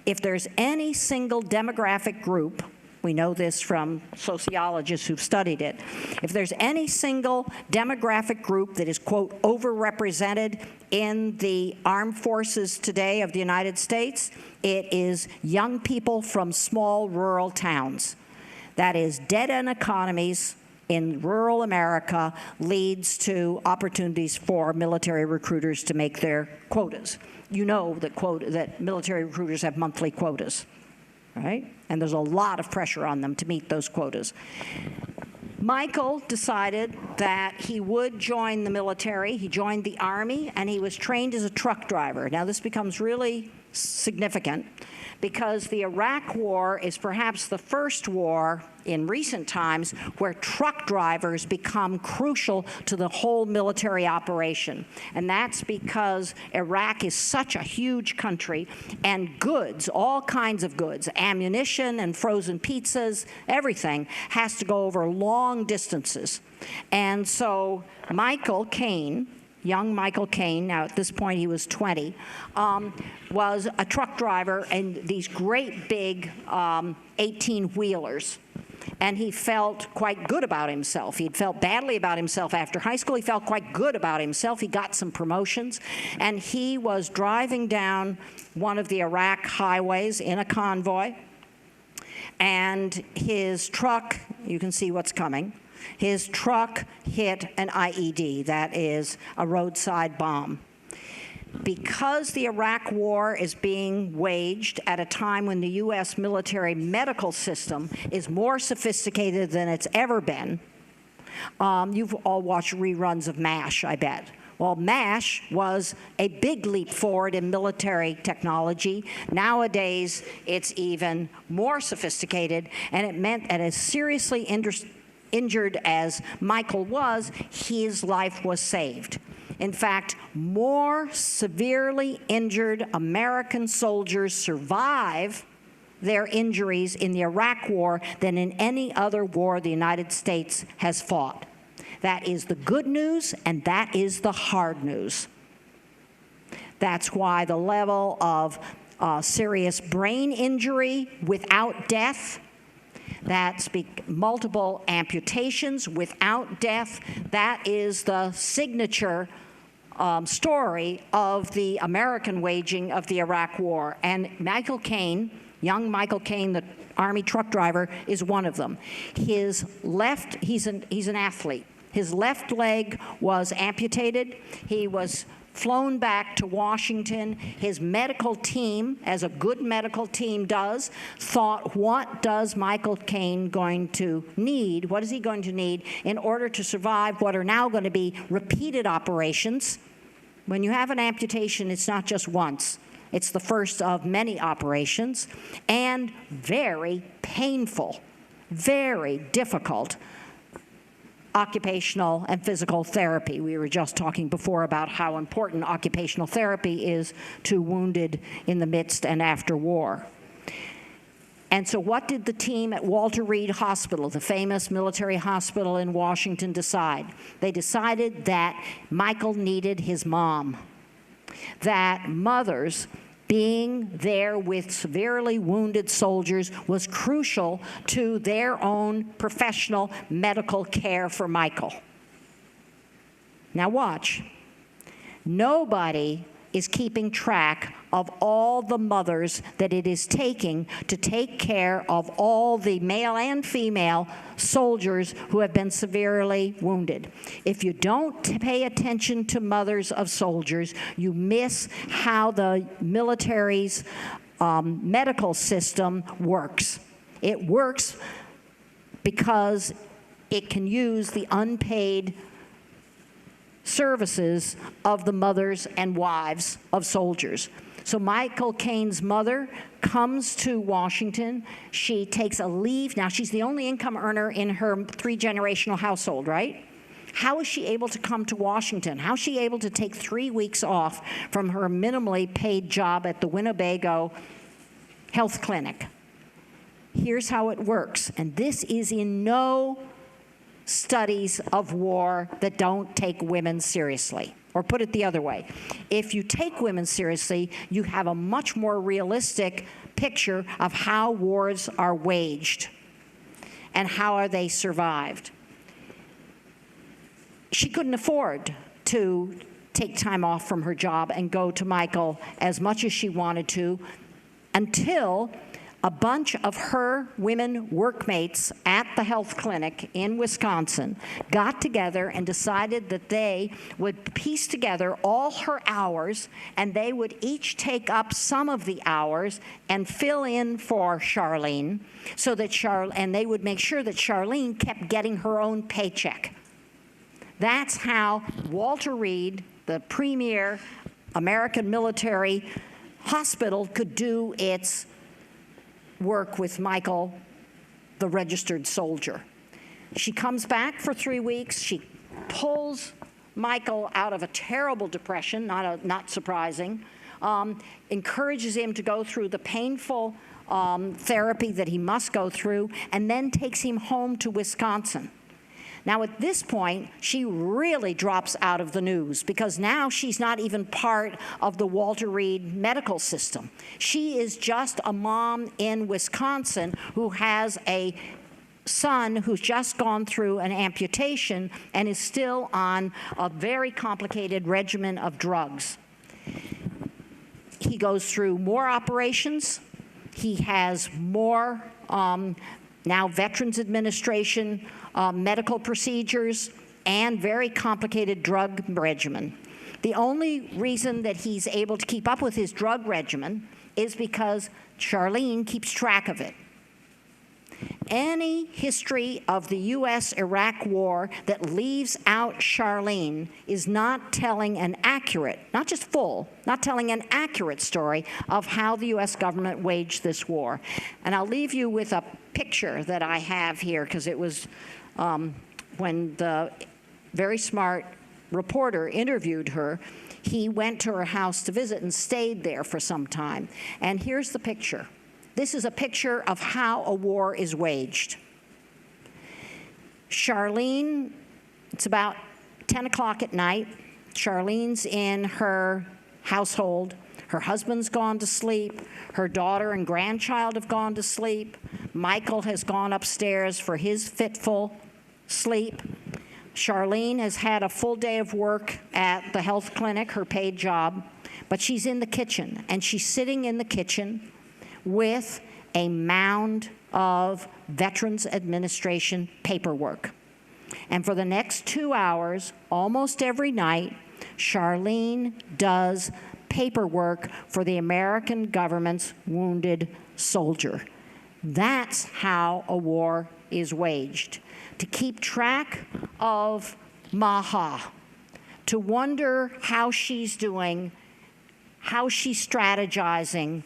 If there's any single demographic group, we know this from sociologists who've studied it, if there's any single demographic group that is, quote, overrepresented in the armed forces today of the United States, it is young people from small rural towns. That is, dead-end economies in rural America leads to opportunities for military recruiters to make their quotas. You know that military recruiters have monthly quotas, right? And there's a lot of pressure on them to meet those quotas. Michael decided that he would join the military. He joined the Army, and he was trained as a truck driver. Now, this becomes really significant because the Iraq War is perhaps the first war in recent times where truck drivers become crucial to the whole military operation. And that's because Iraq is such a huge country, and goods, all kinds of goods, ammunition and frozen pizzas, everything has to go over long distances. And so Michael Caine, young Michael Caine, now at this point he was 20, was a truck driver in these great big 18-wheelers. And he felt quite good about himself. He'd felt badly about himself after high school. He felt quite good about himself. He got some promotions. And he was driving down one of the Iraq highways in a convoy. And his truck, you can see what's coming, his truck hit an IED, that is a roadside bomb. Because the Iraq War is being waged at a time when the U.S. military medical system is more sophisticated than it's ever been, you've all watched reruns of MASH, I bet. Well, MASH was a big leap forward in military technology. Nowadays, it's even more sophisticated, and it meant that as seriously injured as Michael was, his life was saved. In fact, more severely injured American soldiers survive their injuries in the Iraq War than in any other war the United States has fought. That is the good news, and that is the hard news. That's why the level of serious brain injury without death, that's multiple amputations without death, that is the signature story of the American waging of the Iraq War. And Michael Caine, young Michael Caine, the Army truck driver, is one of them. His left, he's an athlete. His left leg was amputated. He was flown back to Washington. His medical team, as a good medical team does, thought, what does Michael Caine going to need? What is he going to need in order to survive what are now going to be repeated operations? When you have an amputation, it's not just once. It's the first of many operations, and very painful, very difficult occupational and physical therapy. We were just talking before about how important occupational therapy is to wounded in the midst and after war. And so what did the team at Walter Reed Hospital, the famous military hospital in Washington, decide? They decided that Michael needed his mom, that mothers being there with severely wounded soldiers was crucial to their own professional medical care for Michael. Now watch. Nobody is keeping track of all the mothers that it is taking to take care of all the male and female soldiers who have been severely wounded. If you don't pay attention to mothers of soldiers, you miss how the military's medical system works. It works because it can use the unpaid services of the mothers and wives of soldiers. So Michael Caine's mother comes to Washington. She takes a leave. Now, she's the only income earner in her three-generational household, right? How is she able to come to Washington? How is she able to take 3 weeks off from her minimally paid job at the Winnebago Health Clinic? Here's how it works, and this is in no studies of war that don't take women seriously. Or put it the other way, if you take women seriously, you have a much more realistic picture of how wars are waged and how are they survived. She couldn't afford to take time off from her job and go to Michael as much as she wanted to until a bunch of her women workmates at the health clinic in Wisconsin got together and decided that they would piece together all her hours, and they would each take up some of the hours and fill in for Charlene, so that and they would make sure that Charlene kept getting her own paycheck. That's how Walter Reed, the premier American military hospital, could do its work with Michael, the registered soldier. She comes back for 3 weeks. She pulls Michael out of a terrible depression, not surprising, encourages him to go through the painful therapy that he must go through, and then takes him home to Wisconsin. Now, at this point, she really drops out of the news because now she's not even part of the Walter Reed medical system. She is just a mom in Wisconsin who has a son who's just gone through an amputation and is still on a very complicated regimen of drugs. He goes through more operations. He has more now Veterans Administration medical procedures and very complicated drug regimen. The only reason that he's able to keep up with his drug regimen is because Charlene keeps track of it. Any history of the U.S.-Iraq war that leaves out Charlene is not telling an accurate, not just full, not telling an accurate story of how the U.S. government waged this war. And I'll leave you with a picture that I have here, because it was when the very smart reporter interviewed her, he went to her house to visit and stayed there for some time. And here's the picture. This is a picture of how a war is waged. Charlene, it's about 10 o'clock at night. Charlene's in her household. Her husband's gone to sleep. Her daughter and grandchild have gone to sleep. Michael has gone upstairs for his fitful sleep. Charlene has had a full day of work at the health clinic, her paid job, but she's in the kitchen, and she's sitting in the kitchen with a mound of Veterans Administration paperwork. And for the next 2 hours, almost every night, Charlene does paperwork for the American government's wounded soldier. That's how a war is waged. To keep track of Maha, to wonder how she's doing, how she's strategizing,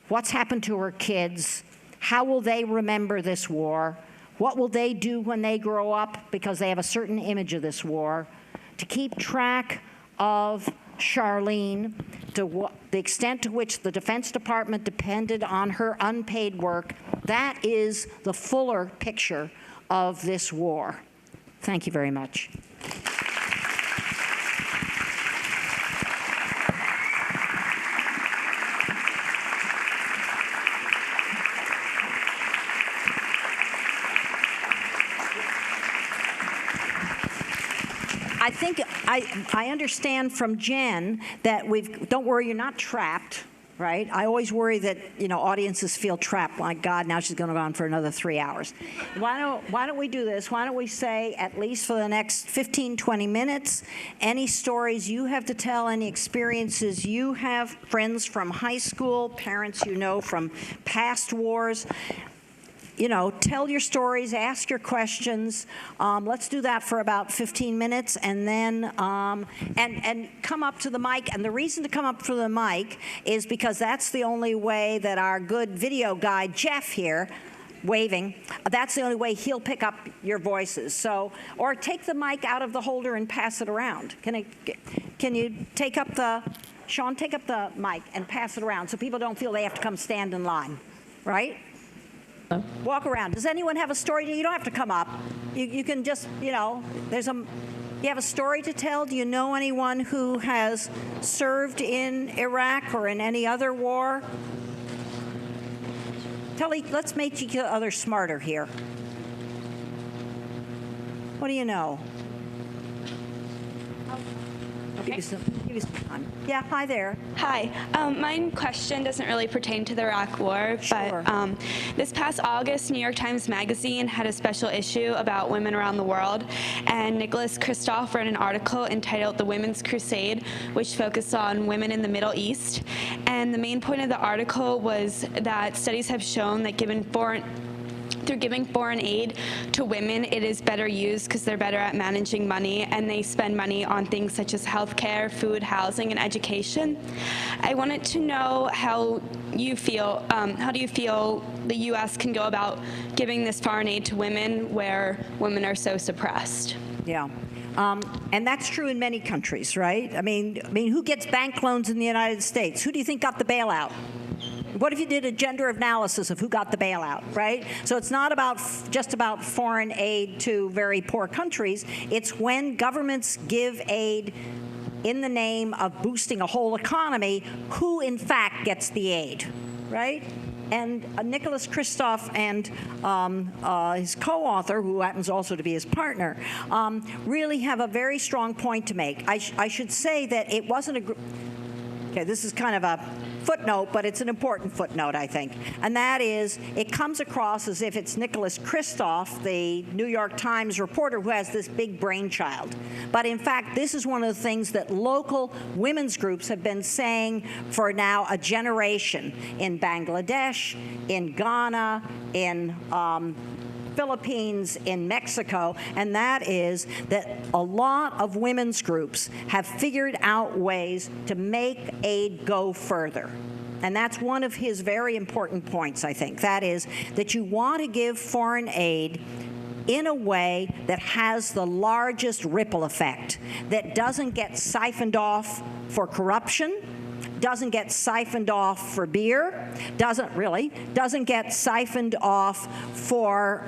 what's happened to her kids, how will they remember this war, what will they do when they grow up because they have a certain image of this war, to keep track of Charlene, to the extent to which the Defense Department depended on her unpaid work. That is the fuller picture of this war. Thank you very much. I think I understand from Jen that don't worry, you're not trapped, right? I always worry that, audiences feel trapped. My God, now she's going to go on for another 3 hours. Why don't we do this? Why don't we say, at least for the next 15, 20 minutes, any stories you have to tell, any experiences you have, friends from high school, parents you know from past wars. Tell your stories, ask your questions. Let's do that for about 15 minutes, and then and come up to the mic. And the reason to come up to the mic is because that's the only way that our good video guy, Jeff here, waving, that's the only way he'll pick up your voices. So, or take the mic out of the holder and pass it around. Can you take up Sean, take up the mic and pass it around so people don't feel they have to come stand in line, right? Walk around. Does anyone have a story? You don't have to come up. You can just, you have a story to tell? Do you know anyone who has served in Iraq or in any other war? Let's make each other smarter here. What do you know? Okay. Give you some time. Yeah, hi there. Hi. My question doesn't really pertain to the Iraq War, Sure. but this past August, New York Times Magazine had a special issue about women around the world, and Nicholas Kristof wrote an article entitled "The Women's Crusade," which focused on women in the Middle East. And the main point of the article was that studies have shown that through giving foreign aid to women, it is better used because they're better at managing money, and they spend money on things such as healthcare, food, housing, and education. I wanted to know how you feel, how do you feel the U.S. can go about giving this foreign aid to women where women are so suppressed? Yeah. And that's true in many countries, right? I mean, who gets bank loans in the United States? Who do you think got the bailout? What if you did a gender analysis of who got the bailout, right? So it's not just about foreign aid to very poor countries. It's when governments give aid in the name of boosting a whole economy, who in fact gets the aid, right? And Nicholas Kristof and his co-author, who happens also to be his partner, really have a very strong point to make. I should say that it wasn't okay, this is kind of a footnote, but it's an important footnote, I think. And that is, it comes across as if it's Nicholas Kristof, the New York Times reporter, who has this big brainchild. But in fact, this is one of the things that local women's groups have been saying for now a generation in Bangladesh, in Ghana, in Philippines, in Mexico, and that is that a lot of women's groups have figured out ways to make aid go further. And that's one of his very important points, I think. That is that you want to give foreign aid in a way that has the largest ripple effect, that doesn't get siphoned off for corruption, doesn't get siphoned off for beer, doesn't get siphoned off for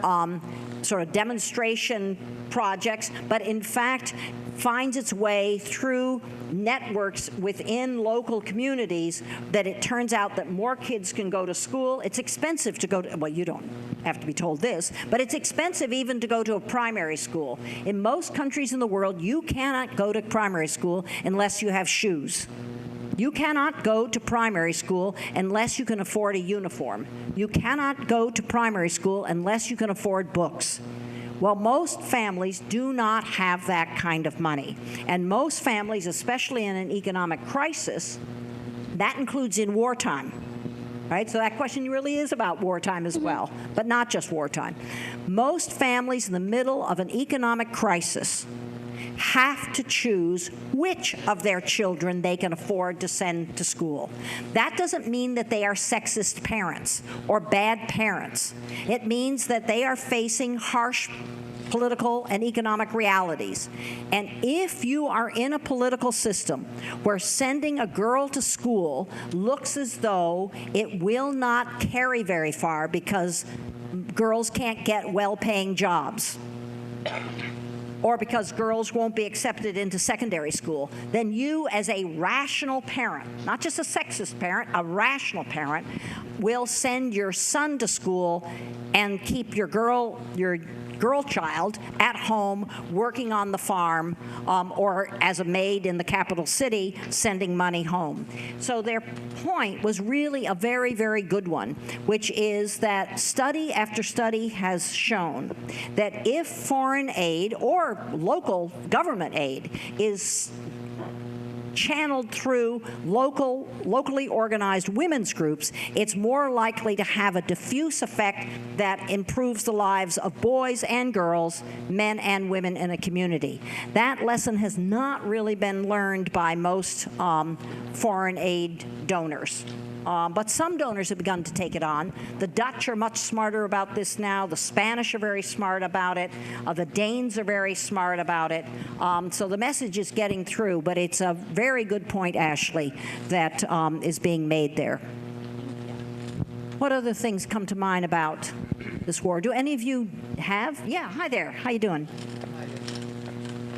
sort of demonstration projects, but in fact finds its way through networks within local communities, that it turns out that more kids can go to school. It's expensive to go to, well, you don't have to be told this, but it's expensive even to go to a primary school. In most countries in the world, you cannot go to primary school unless you have shoes. You cannot go to primary school unless you can afford a uniform. You cannot go to primary school unless you can afford books. Well, most families do not have that kind of money. And most families, especially in an economic crisis, that includes in wartime, right? So that question really is about wartime as well, but not just wartime. Most families in the middle of an economic crisis have to choose which of their children they can afford to send to school. That doesn't mean that they are sexist parents or bad parents. It means that they are facing harsh political and economic realities. And if you are in a political system where sending a girl to school looks as though it will not carry very far because girls can't get well-paying jobs, or because girls won't be accepted into secondary school, then you as a rational parent, not just a sexist parent, a rational parent, will send your son to school and keep your girl child at home working on the farm, or as a maid in the capital city sending money home. So their point was really a very, very good one, which is that study after study has shown that if foreign aid or local government aid is channeled through locally organized women's groups, it's more likely to have a diffuse effect that improves the lives of boys and girls, men and women in a community. That lesson has not really been learned by most foreign aid donors. But some donors have begun to take it on. The Dutch are much smarter about this now. The Spanish are very smart about it. The Danes are very smart about it. So the message is getting through, but it's a very good point, Ashley, that is being made there. What other things come to mind about this war? Do any of you have? Yeah, hi there. How you doing?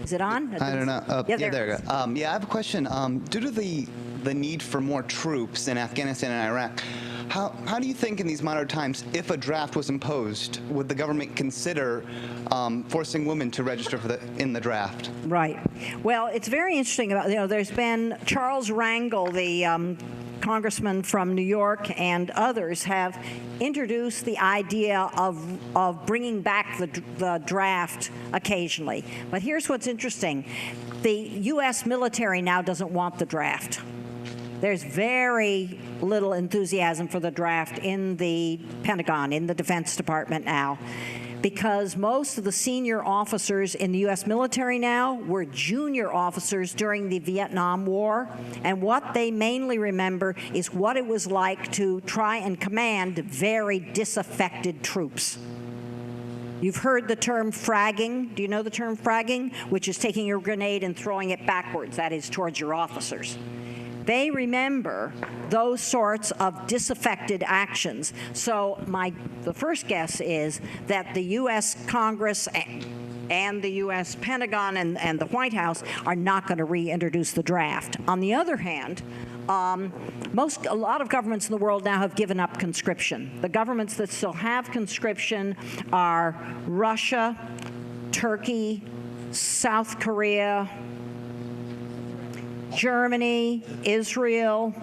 Is it on? I don't know. Yeah, there we go. Yeah, I have a question. Due to the need for more troops in Afghanistan and Iraq, how do you think in these modern times, if a draft was imposed, would the government consider forcing women to register in the draft? Right. Well, it's very interesting about, there's been Charles Rangel, the congressman from New York, and others have introduced the idea of bringing back the draft occasionally. But here's what's interesting. The U.S. military now doesn't want the draft. There's very little enthusiasm for the draft in the Pentagon, in the Defense Department now, because most of the senior officers in the U.S. military now were junior officers during the Vietnam War, and what they mainly remember is what it was like to try and command very disaffected troops. You've heard the term fragging. Do you know the term fragging? Which is taking a grenade and throwing it backwards, that is, towards your officers. They remember those sorts of disaffected actions. So the first guess is that the U.S. Congress and the U.S. Pentagon and the White House are not going to reintroduce the draft. On the other hand, a lot of governments in the world now have given up conscription. The governments that still have conscription are Russia, Turkey, South Korea, Germany, Israel.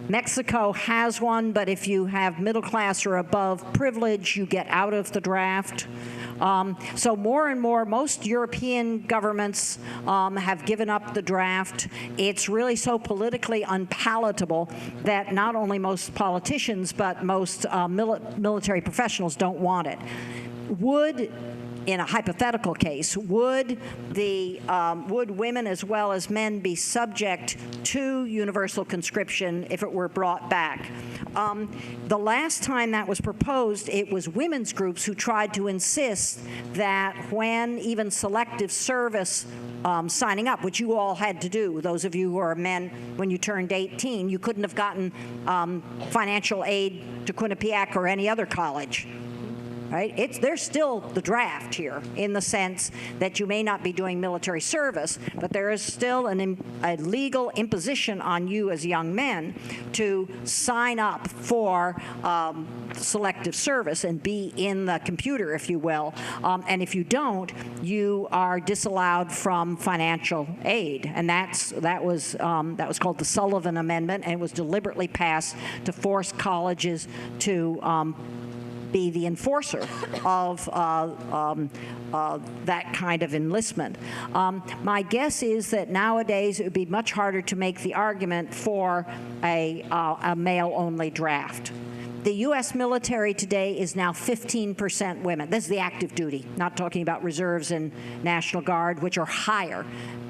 Mexico has one, but if you have middle class or above privilege, you get out of the draft. So more and more, most European governments have given up the draft. It's really so politically unpalatable that not only most politicians, but most military professionals don't want it. In a hypothetical case, would women as well as men be subject to universal conscription if it were brought back? The last time that was proposed, it was women's groups who tried to insist that when even selective service signing up, which you all had to do, those of you who are men, when you turned 18, you couldn't have gotten financial aid to Quinnipiac or any other college. Right? There's still the draft here in the sense that you may not be doing military service, but there is still a legal imposition on you as young men to sign up for selective service and be in the computer, if you will. And if you don't, you are disallowed from financial aid. And that was called the Sullivan Amendment, and it was deliberately passed to force colleges to be the enforcer of that kind of enlistment. My guess is that nowadays it would be much harder to make the argument for a male-only draft. The U.S. military today is now 15% women. This is the active duty, not talking about reserves and National Guard, which are higher.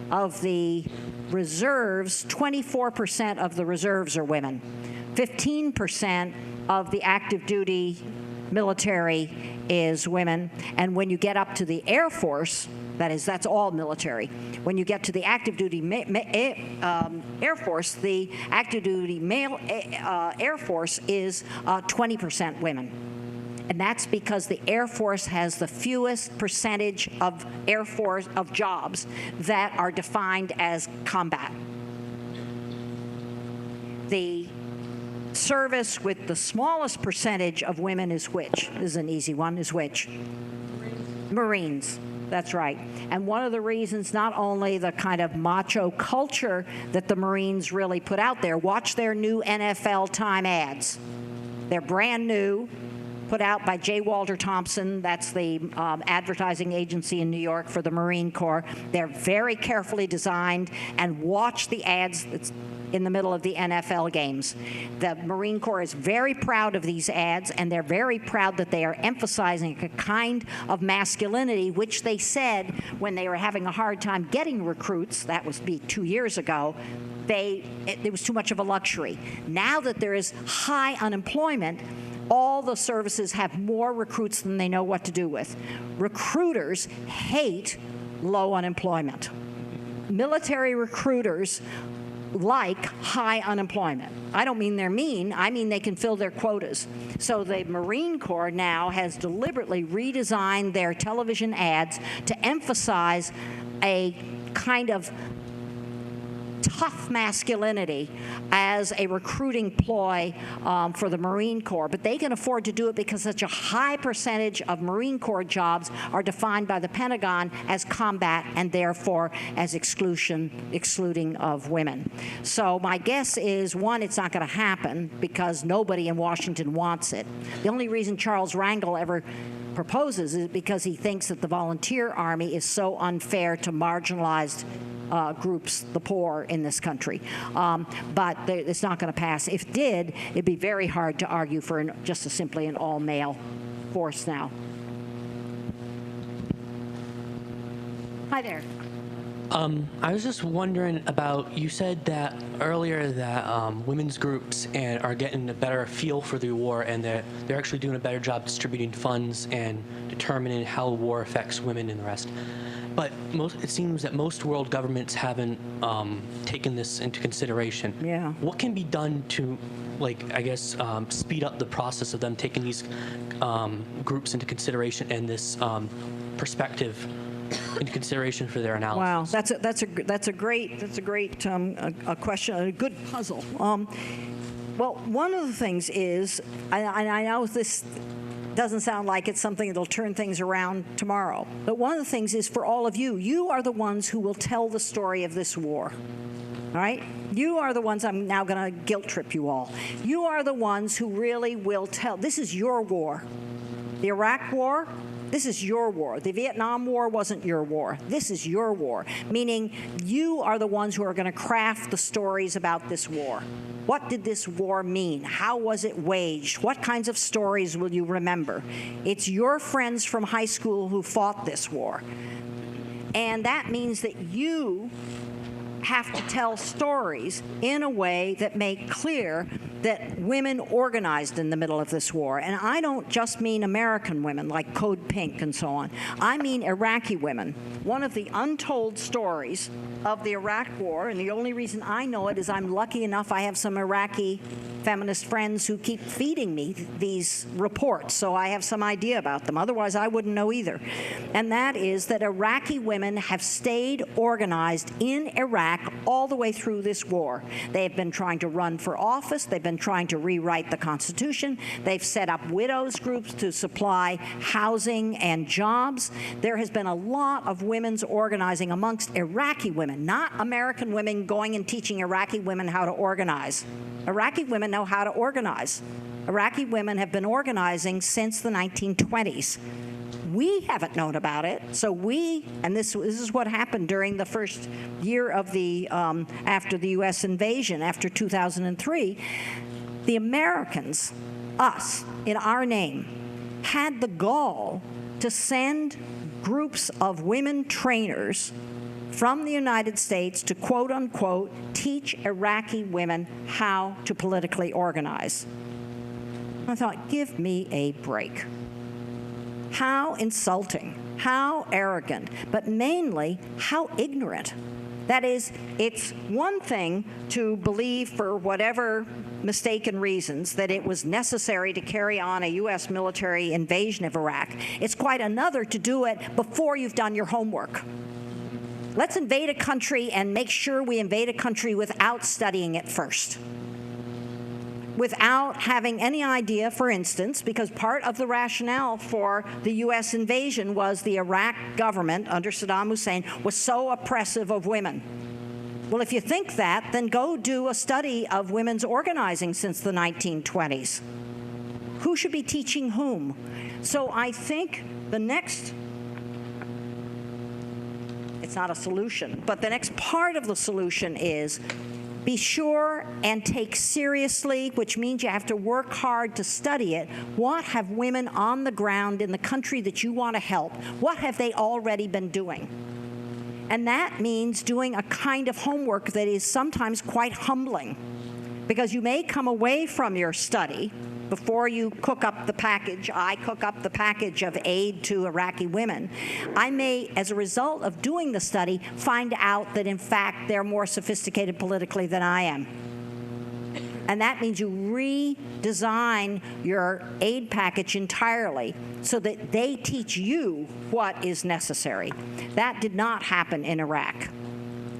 Of the reserves, 24% of the reserves are women. 15% of the active duty military is women, and when you get up to the Air Force, that's all military. When you get to the active duty Air Force, the active duty male Air Force is 20% women. And that's because the Air Force has the fewest percentage of jobs that are defined as combat. The service with the smallest percentage of women is which? This is an easy one, is which? Marines. That's right. And one of the reasons, not only the kind of macho culture that the Marines really put out there, watch their new NFL Time ads. They're brand new, put out by J. Walter Thompson. That's the advertising agency in New York for the Marine Corps. They're very carefully designed, and watch the ads that's in the middle of the NFL games. The Marine Corps is very proud of these ads, and they're very proud that they are emphasizing a kind of masculinity, which they said when they were having a hard time getting recruits, that was 2 years ago, it was too much of a luxury. Now that there is high unemployment, all the services have more recruits than they know what to do with. Recruiters hate low unemployment. Military recruiters like high unemployment. I don't mean they're mean, I mean they can fill their quotas. So the Marine Corps now has deliberately redesigned their television ads to emphasize a kind of tough masculinity as a recruiting ploy for the Marine Corps, but they can afford to do it because such a high percentage of Marine Corps jobs are defined by the Pentagon as combat and therefore as excluding of women. So my guess is, one, it's not going to happen because nobody in Washington wants it. The only reason Charles Rangel ever proposes is because he thinks that the volunteer army is so unfair to marginalized groups, the poor in this country. But it's not going to pass. If it did, it'd be very hard to argue for just simply an all-male force now. Hi there. I was just wondering about, you said that earlier that women's groups are getting a better feel for the war, and they're actually doing a better job distributing funds and determining how war affects women and the rest. But it seems that most world governments haven't taken this into consideration. Yeah. What can be done to, speed up the process of them taking these groups into consideration and this perspective into consideration for their analysis? Wow, that's a great a question, a good puzzle. Well, one of the things is, and I know this doesn't sound like it's something that'll turn things around tomorrow, but one of the things is, for all of you, you are the ones who will tell the story of this war. All right? You are the ones, I'm now going to guilt trip you all. You are the ones who really will tell. This is your war. The Iraq War, this is your war. The Vietnam War wasn't your war. This is your war, meaning you are the ones who are going to craft the stories about this war. What did this war mean? How was it waged? What kinds of stories will you remember? It's your friends from high school who fought this war. And that means that you have to tell stories in a way that make clear that women organized in the middle of this war. And I don't just mean American women like Code Pink and so on. I mean Iraqi women. One of the untold stories of the Iraq War, and the only reason I know it is I'm lucky enough I have some Iraqi feminist friends who keep feeding me these reports, so I have some idea about them. Otherwise, I wouldn't know either. And that is that Iraqi women have stayed organized in Iraq all the way through this war. They have been trying to run for office. They've been trying to rewrite the Constitution. They've set up widows groups to supply housing and jobs. There has been a lot of women's organizing amongst Iraqi women, not American women going and teaching Iraqi women how to organize. Iraqi women know how to organize. Iraqi women have been organizing since the 1920s. We haven't known about it, so and this is what happened during the first year of the, after the U.S. invasion, after 2003, the Americans, us, in our name, had the gall to send groups of women trainers from the United States to, quote unquote, teach Iraqi women how to politically organize. I thought, give me a break. How insulting, how arrogant, but mainly how ignorant. That is, it's one thing to believe for whatever mistaken reasons that it was necessary to carry on a U.S. military invasion of Iraq. It's quite another to do it before you've done your homework. Let's invade a country and make sure we invade a country without studying it first. Without having any idea, for instance, because part of the rationale for the U.S. invasion was the Iraq government under Saddam Hussein was so oppressive of women. Well, if you think that, then go do a study of women's organizing since the 1920s. Who should be teaching whom? So I think the next, it's not a solution, but the next part of the solution is be sure and take seriously, which means you have to work hard to study it, what have women on the ground in the country that you want to help, what have they already been doing? And that means doing a kind of homework that is sometimes quite humbling, because you may come away from your study before you cook up the package. I cook up the package of aid to Iraqi women. I may, as a result of doing the study, find out that, in fact, they're more sophisticated politically than I am. And that means you redesign your aid package entirely so that they teach you what is necessary. That did not happen in Iraq,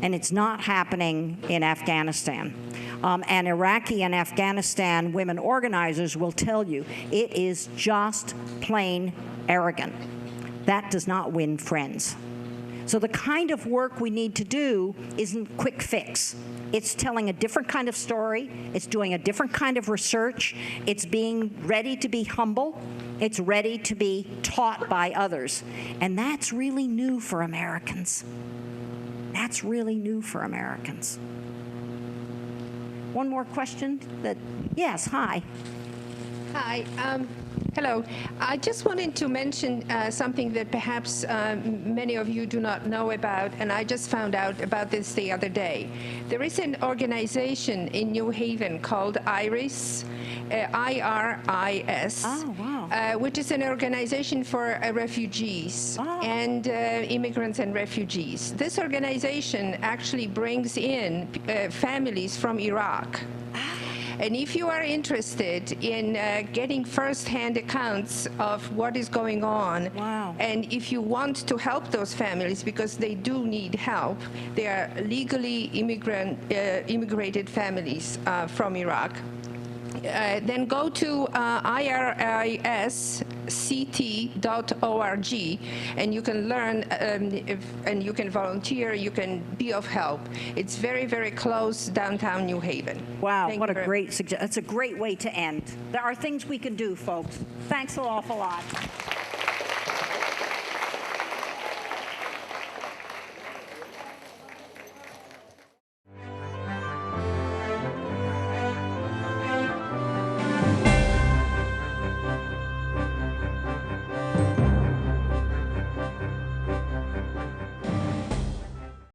and it's not happening in Afghanistan. And Iraqi and Afghanistan women organizers will tell you it is just plain arrogant. That does not win friends. So the kind of work we need to do isn't quick fix. It's telling a different kind of story. It's doing a different kind of research. It's being ready to be humble. It's ready to be taught by others. And that's really new for Americans. That's really new for Americans. One more question? Yes, hi. Hi. Hello. I just wanted to mention something that perhaps many of you do not know about, and I just found out about this the other day. There is an organization in New Haven called IRIS, IRIS, Oh, wow. which is an organization for refugees and immigrants and refugees. This organization actually brings in families from Iraq. And if you are interested in getting first-hand accounts of what is going on, Wow. and if you want to help those families because they do need help, they are legally immigrated families from Iraq, then go to irisct.org, and you can learn, and you can volunteer, you can be of help. It's very, very close downtown New Haven. Wow, Thank what you a very great suggestion. That's a great way to end. There are things we can do, folks. Thanks an awful lot.